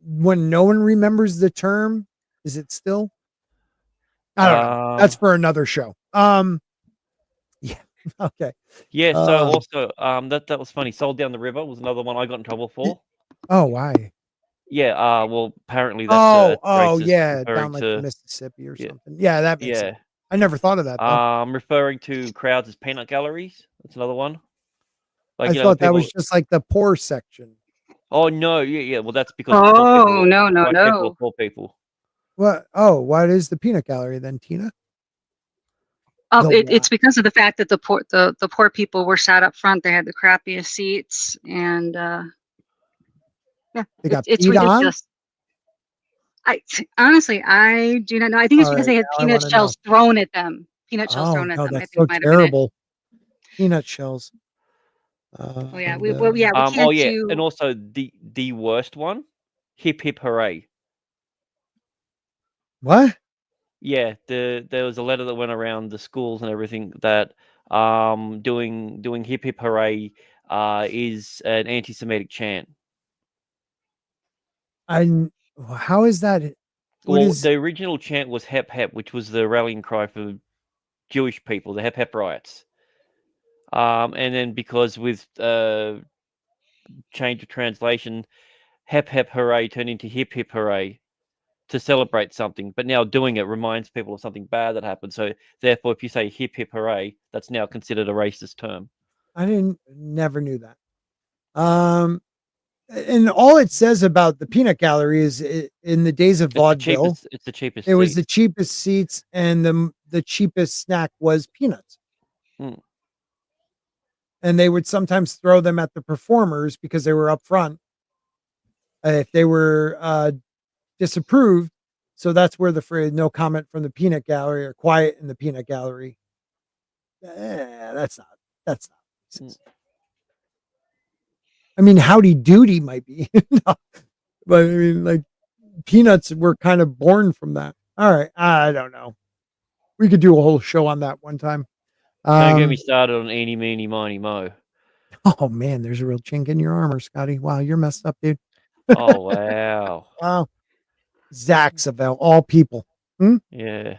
when no one remembers the term, is it still? I don't know. That's for another show. Yeah. Okay. Yeah, so also that was funny. Sold Down the River was another one I got in trouble for. Oh, why? Yeah, well apparently that's racist, yeah, referring down like the to Mississippi or something. Yeah, that makes sense. yeah. I never thought of that though. Referring to crowds as peanut galleries. That's another one. Like I the thought that people. was just like the poor section. Oh no, yeah. Well, that's because poor Oh, people, no, no, white people are no. poor people. What? Oh, what is the peanut gallery then, Tina? Oh, The it's because of the fact that the poor people were sat up front. They had the crappiest seats, and yeah, They got it's beat on? ridiculous. Honestly, I do not know. I think it's All because right, they had now I peanut wanna know. shells thrown at them. Peanut shells Oh, thrown at no, them, I that's think so might have been it. terrible. Peanut shells. Oh yeah, And, we Oh can't yeah, do. and also the worst one, hip hip hooray. what? Yeah, there was a letter that went around the schools and everything that doing hip hip hooray is an anti-Semitic chant. How is that? What Well, is? the original chant was hep hep, which was the rallying cry for Jewish people, the hep hep riots. And then because with change of translation, hep hep hooray turned into hip hip hooray to celebrate something, but now doing it reminds people of something bad that happened. So therefore, if you say hip hip hooray, that's now considered a racist term. I never knew that. And all it says about the peanut gallery is in the days of vaudeville, It's the cheapest it was the seats. cheapest seats, and the cheapest snack was peanuts. Mm. And they would sometimes throw them at the performers because they were up front if they were disapproved. So that's where the phrase "no comment from the peanut gallery" or "quiet in the peanut gallery." That's not. Mm. I mean, Howdy Doody might be, no, but I mean, like, peanuts were kind of born from that. All right, I don't know. We could do a whole show on that one time. Don't get me started on eeny, meeny, miny, mo. Oh man, there's a real chink in your armor, Scotty. Wow, you're messed up, dude. Oh wow. Wow, Zaxaville, all people. Hmm? Yeah.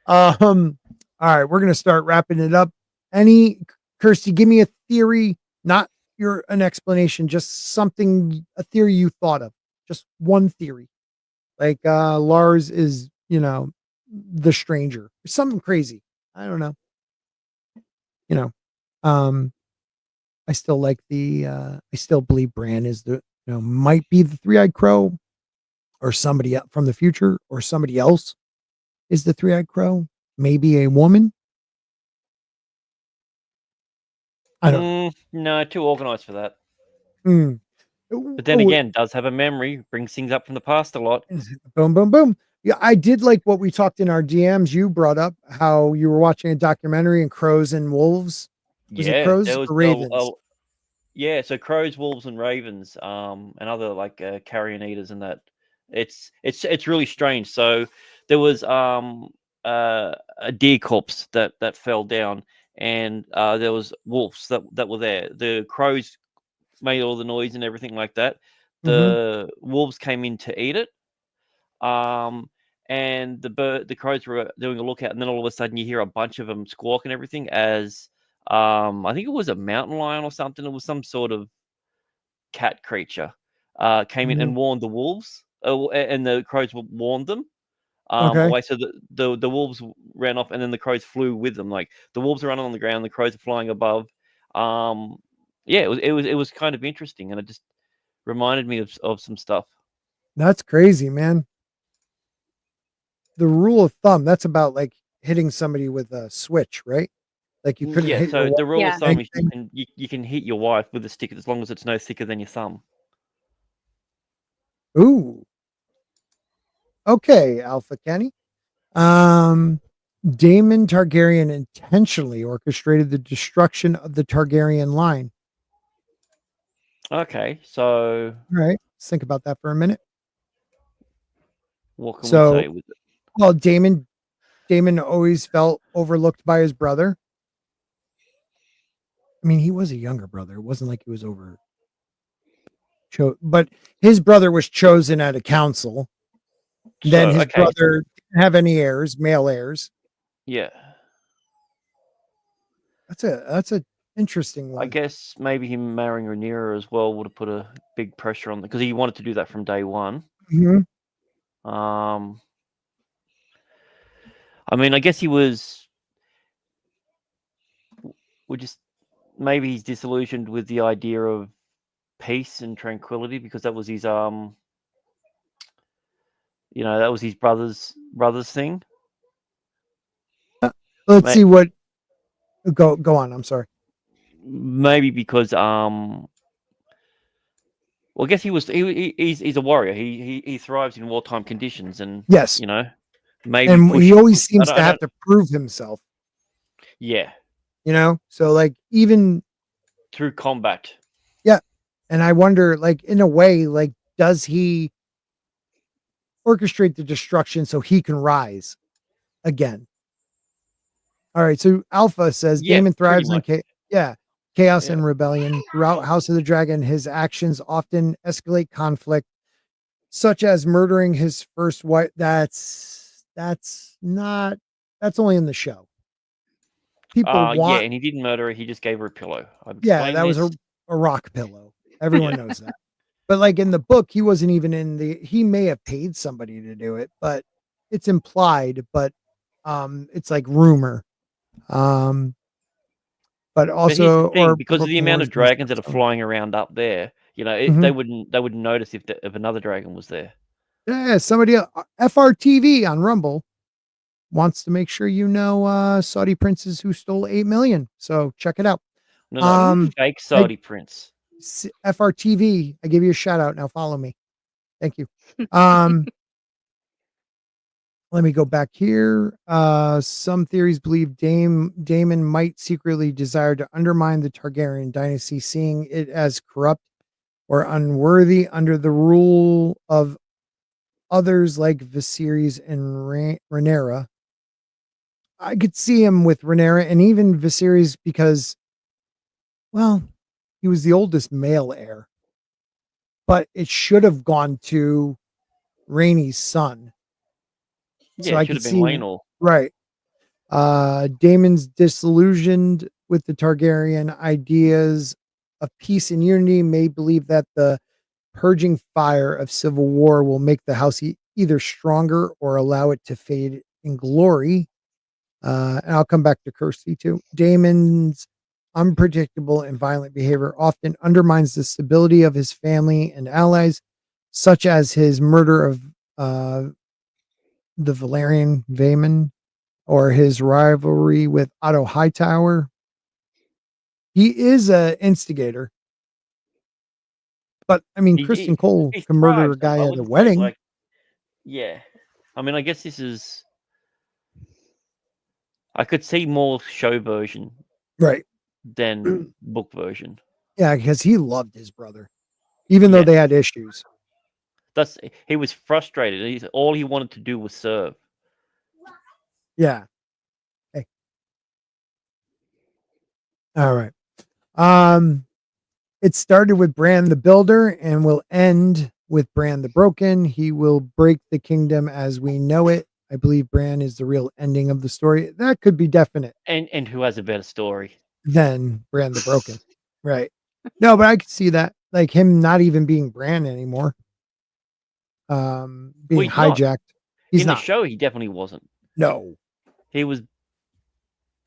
All right, we're gonna start wrapping it up. Kirsty, give me a theory, not an explanation, just something, a theory you thought of. Just one theory. Like Lars is, the stranger. Something crazy. I don't know. You know. I still like I still believe Bran is might be the three-eyed crow, or somebody from the future, or somebody else is the three-eyed crow. Maybe a woman. I don't know. No, too organized for that. Mm. But then again, does have a memory, brings things up from the past a lot. Boom, boom, boom. Yeah, I did like what we talked in our DMs. You brought up how you were watching a documentary and crows and wolves. Was it crows there was or ravens? yeah, so crows, wolves, and ravens, and other like carrion eaters and that. It's really strange. So there was a deer corpse that fell down, and there was wolves that were there. The crows made all the noise and everything like that. The wolves came in to eat it. And the crows were doing a lookout, and then all of a sudden you hear a bunch of them squawk and everything as I think it was a mountain lion or something. It was some sort of cat creature came in and warned the wolves, and the crows warned them Okay. away. So the wolves ran off, and then the crows flew with them. Like the wolves are running on the ground, the crows are flying above. Yeah, it was kind of interesting, and it just reminded me of some stuff. That's crazy, man. The rule of thumb, that's about like hitting somebody with a switch, right? Like you couldn't Yeah, hit so your the rule Yeah. of thumb is thing. you can hit your wife with a stick as long as it's no thicker than your thumb. Ooh. Okay, Alpha Kenny. Daemon Targaryen intentionally orchestrated the destruction of the Targaryen line. Okay, so All right, let's think about that for a minute. what can we So, say with it? well, Daemon always felt overlooked by his brother. I mean, he was a younger brother. It wasn't like he was but his brother was chosen at a council. Then So, his okay, brother didn't have any heirs, male heirs. yeah, That's a interesting I one. guess maybe him marrying Rhaenyra as well would have put a big pressure on because he wanted to do that from day one. Mhm. I mean, I guess he was. We're just maybe he's disillusioned with the idea of peace and tranquility because that was his that was his brother's thing. Let's see what. Go on. I'm sorry. Maybe because well, I guess he's a warrior. He thrives in wartime conditions, and Yes, maybe and he always I seems don't- to I have don't- to prove himself. yeah, So like even through combat. yeah, and I wonder, like in a way, like does he orchestrate the destruction so he can rise again? All right, so Alpha says Yeah, Daemon pretty thrives on much. chaos Yeah. and rebellion throughout House of the Dragon. His actions often escalate conflict, such as murdering his first wife. That's only in the show. People Yeah, want, and he didn't murder her. He just gave her a pillow. I've yeah, explained that was this. a rock pillow. Everyone knows that. But like in the book, he wasn't even he may have paid somebody to do it, but it's implied, but it's like rumor. But But here's the also, thing: or because people of the from amount of Wars and dragons that stuff, are so. flying around up there, Mhm. they wouldn't notice if another dragon was there. Yeah, somebody FRTV on Rumble wants to make sure Saudi princes who stole 8 million. So check it out. No, fake Saudi prince. FRTV, I give you a shout out. Now follow me. Thank you. Let me go back here. Some theories believe Daemon might secretly desire to undermine the Targaryen dynasty, seeing it as corrupt or unworthy under the rule of others like Viserys and Rhaenyra. I could see him with Rhaenyra and even Viserys because, well, he was the oldest male heir, but it should have gone to Rhaenys son. Yeah, So it I should could have been see, Laenor. right. Daemon's disillusioned with the Targaryen ideas of peace and unity, may believe that the purging fire of civil war will make the house either stronger or allow it to fade in glory. And I'll come back to Kirsty too. Daemon's unpredictable and violent behavior often undermines the stability of his family and allies, such as his murder of the Valerian Vaemon or his rivalry with Otto Hightower. He is an instigator, but I mean, Kristen Cole He can murder thrives. a guy I at a wouldn't say wedding. yeah. I mean, I guess this is. I could see more show version Right. than book version. Yeah, because he loved his brother, even though Yeah. they had issues. He was frustrated. All he wanted to do was serve. Yeah. Hey. All right. It started with Bran the Builder and will end with Bran the Broken. He will break the kingdom as we know it. I believe Bran is the real ending of the story. That could be definite And who has a better story? than Bran the Broken. Right. No, but I could see that. Like him not even being Bran anymore. Being he's not. hijacked. He's In not. the show, he definitely wasn't. No. He was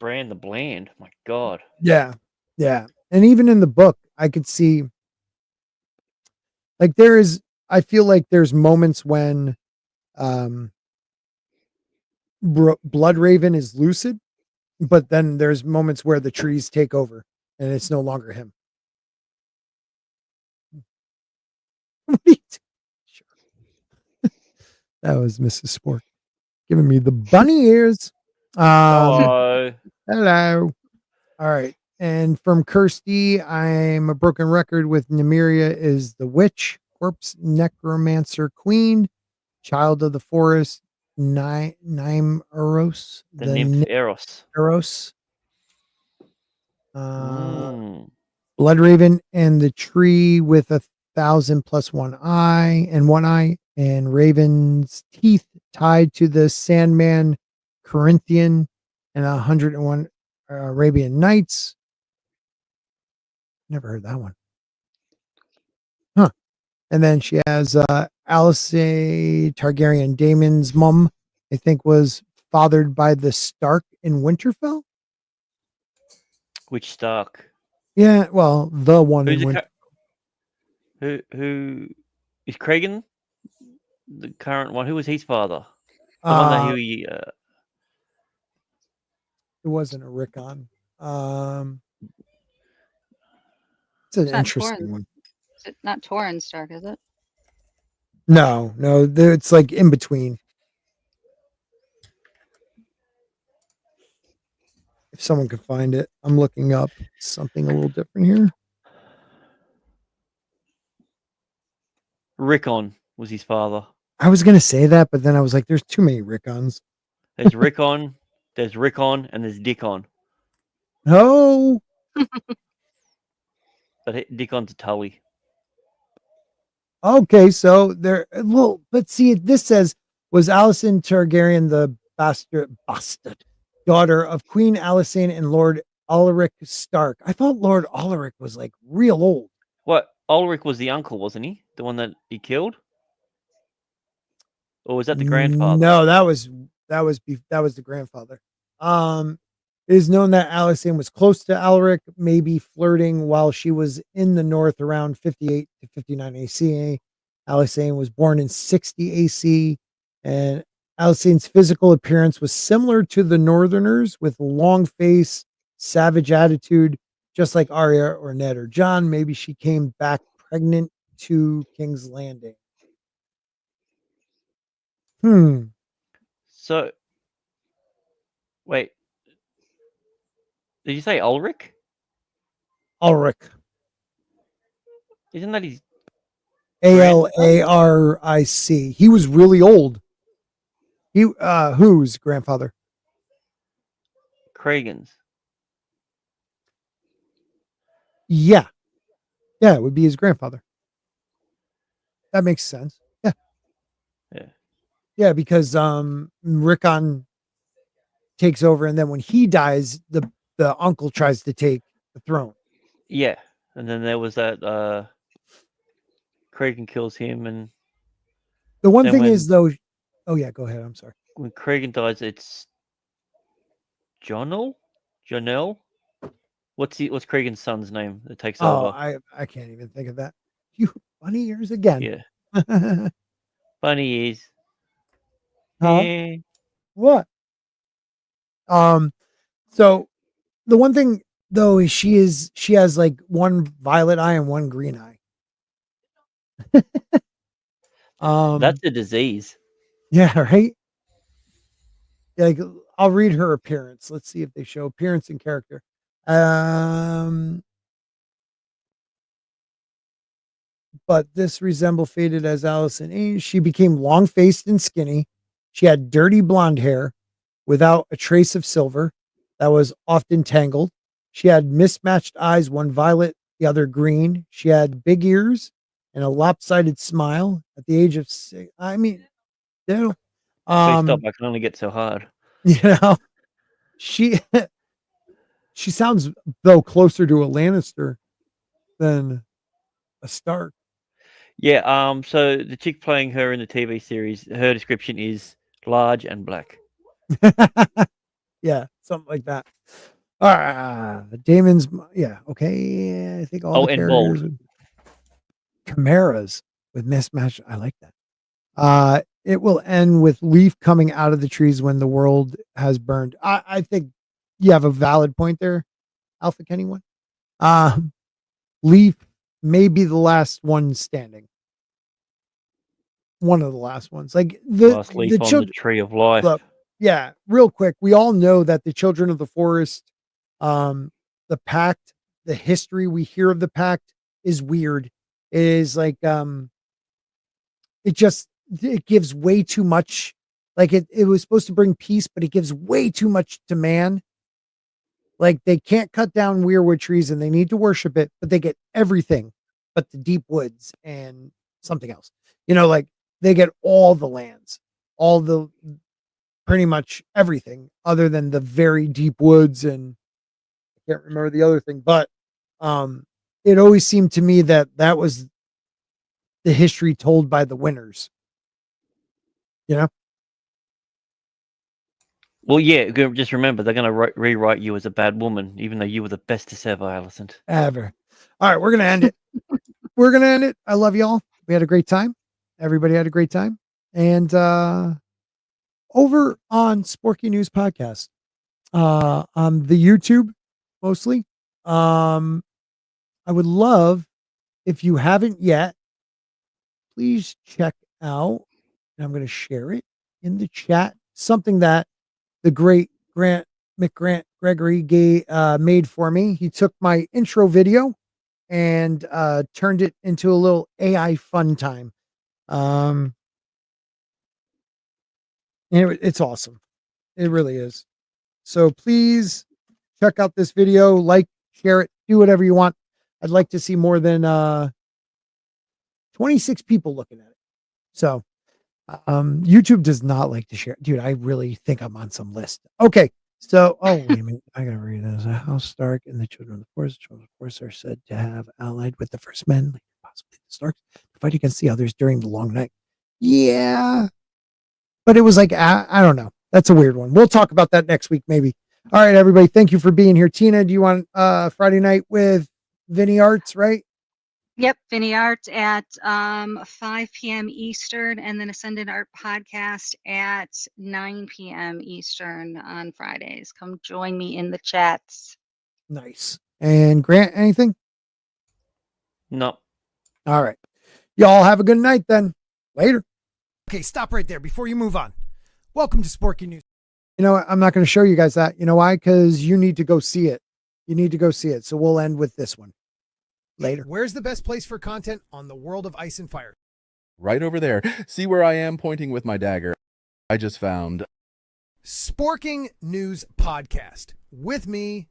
Bran the Bland. My God. Yeah. Yeah. And even in the book, I could see like I feel like there's moments when um Bloodraven is lucid, but then there's moments where the trees take over and it's no longer him. What are you Sure. That was Mrs. Spork giving me the bunny ears. Hello. Hello. All right. And from Kirsty, I'm a broken record with Nymeria is the witch, corpse necromancer queen, child of the forest, Nymeros, The nymph Eros. Nymeros, Mm. Bloodraven, and the tree with 1,000 plus one eye, and Raven's teeth tied to the Sandman Corinthian, and 101 Arabian Nights. Never heard that one. Huh. And then she has Alice Targaryen, Damon's mom, I think was fathered by the Stark in Winterfell. Which Stark? Yeah, well, the one Who's in the Winterfell. who is Cregan the current one? Who was his father? The one that he It wasn't a Rickon. It's an It's not interesting Torrens. one. Is it not Torrens Stark, is it? No, it's like in between. If someone could find it, I'm looking up something a little different here. Rickon was his father. I was gonna say that, but then I was like, "There's too many Rickons." There's Rickon, there's Rickon, and there's Dickon. No, But Dickon's a Tully. okay, so there. Well, but see, this says was Alicent Targaryen the bastard daughter of Queen Alicent and Lord Ulrich Stark. I thought Lord Ulrich was like real old. What? Ulrich was the uncle, wasn't he? The one that he killed? Or was that the grandfather? No, that was the grandfather. It is known that Alicent was close to Alaric, maybe flirting while she was in the north around 58 to 59 AC. Alicent was born in 60 AC, and Alicent's physical appearance was similar to the Northerners with long face, savage attitude, just like Arya or Ned or Jon. Maybe she came back pregnant to King's Landing. So, wait. Did you say Ulrich? Ulrich. Isn't that his Alaric. He was really old. He whose grandfather? Cregan's? Yeah. Yeah, it would be his grandfather. That makes sense. Yeah. Yeah. Yeah, because Rickon takes over, and then when he dies, the uncle tries to take the throne. Yeah. And then there was that Cregan kills him, and The one then thing when- is though, oh yeah, go ahead. I'm sorry. when Cregan dies, it's Jonel? What's Cregan's son's name that takes Oh, over? I can't even think of that. You bunny ears again. Yeah. Bunny ears. Huh? Eh. What? So the one thing though is she has like one violet eye and one green eye. That's a disease. Yeah, right. Like I'll read her appearance. Let's see if they show appearance and character. but this resemble faded as Allison aged. She became long-faced and skinny. She had dirty blonde hair without a trace of silver that was often tangled. She had mismatched eyes, one violet, the other green. She had big ears and a lopsided smile at the age of 6. I mean, you know, Please stop. I can only get so hard. you know, she she sounds though closer to a Lannister than a Stark. Yeah. So the chick playing her in the TV series, her description is large and black. Yeah, something like that. Damon's, yeah, okay. I think all the and carriers, bold. chimeras with mismatched. I like that. It will end with Leaf coming out of the trees when the world has burned. I think you have a valid point there, Alpha Kenny one. Leaf may be the last one standing. One of the last ones. Like Last leaf the on the children. tree of life. Look, yeah, real quick. We all know that the children of the forest, the pact, the history we hear of the pact is weird. It is like it gives way too much. Like it was supposed to bring peace, but it gives way too much to man. Like they can't cut down weirwood trees and they need to worship it, but they get everything but the deep woods and something else. Like they get all the lands, all the pretty much everything other than the very deep woods, and I can't remember the other thing, but it always seemed to me that was the history told by the winners. Well, yeah. Just remember, they're going to rewrite you as a bad woman, even though you were the bestest ever, Alicent. Ever. All right, we're gonna end it. We're gonna end it. I love y'all. We had a great time. Everybody had a great time. And over on Sporky News Podcast, on the YouTube mostly. I would love, if you haven't yet, please check out, and I'm going to share it in the chat, something that the great Grant Gregory made for me. He took my intro video and turned it into a little AI fun time. And it's awesome. It really is. So please check out this video, like, share it, do whatever you want. I'd like to see more than 26 people looking at it. So YouTube does not like to share. Dude, I really think I'm on some list. Okay. So, wait a minute. I gotta read this. House Stark and the children of the forest. The children of the forest are said to have allied with the first men, like possibly the Starks, to fight against the others during the long night. Yeah. But it was like, I don't know. That's a weird one. We'll talk about that next week, maybe. All right, everybody. Thank you for being here. Tina, do you want Friday night with Vinny Arts, right? Yep, Vinny Art at 5 p.m. Eastern, and then Ascendant Art Podcast at 9 p.m. Eastern on Fridays. Come join me in the chats. Nice. And Grant, anything? No. All right. Y'all have a good night then. Later. Okay, stop right there before you move on. Welcome to Sporking News. You know what? I'm not going to show you guys that. You know why? Because you need to go see it. You need to go see it. So we'll end with this one. Later. Where's the best place for content on the world of Ice and Fire? Right over there. See where I am pointing with my dagger? I just found Sporking News Podcast with me,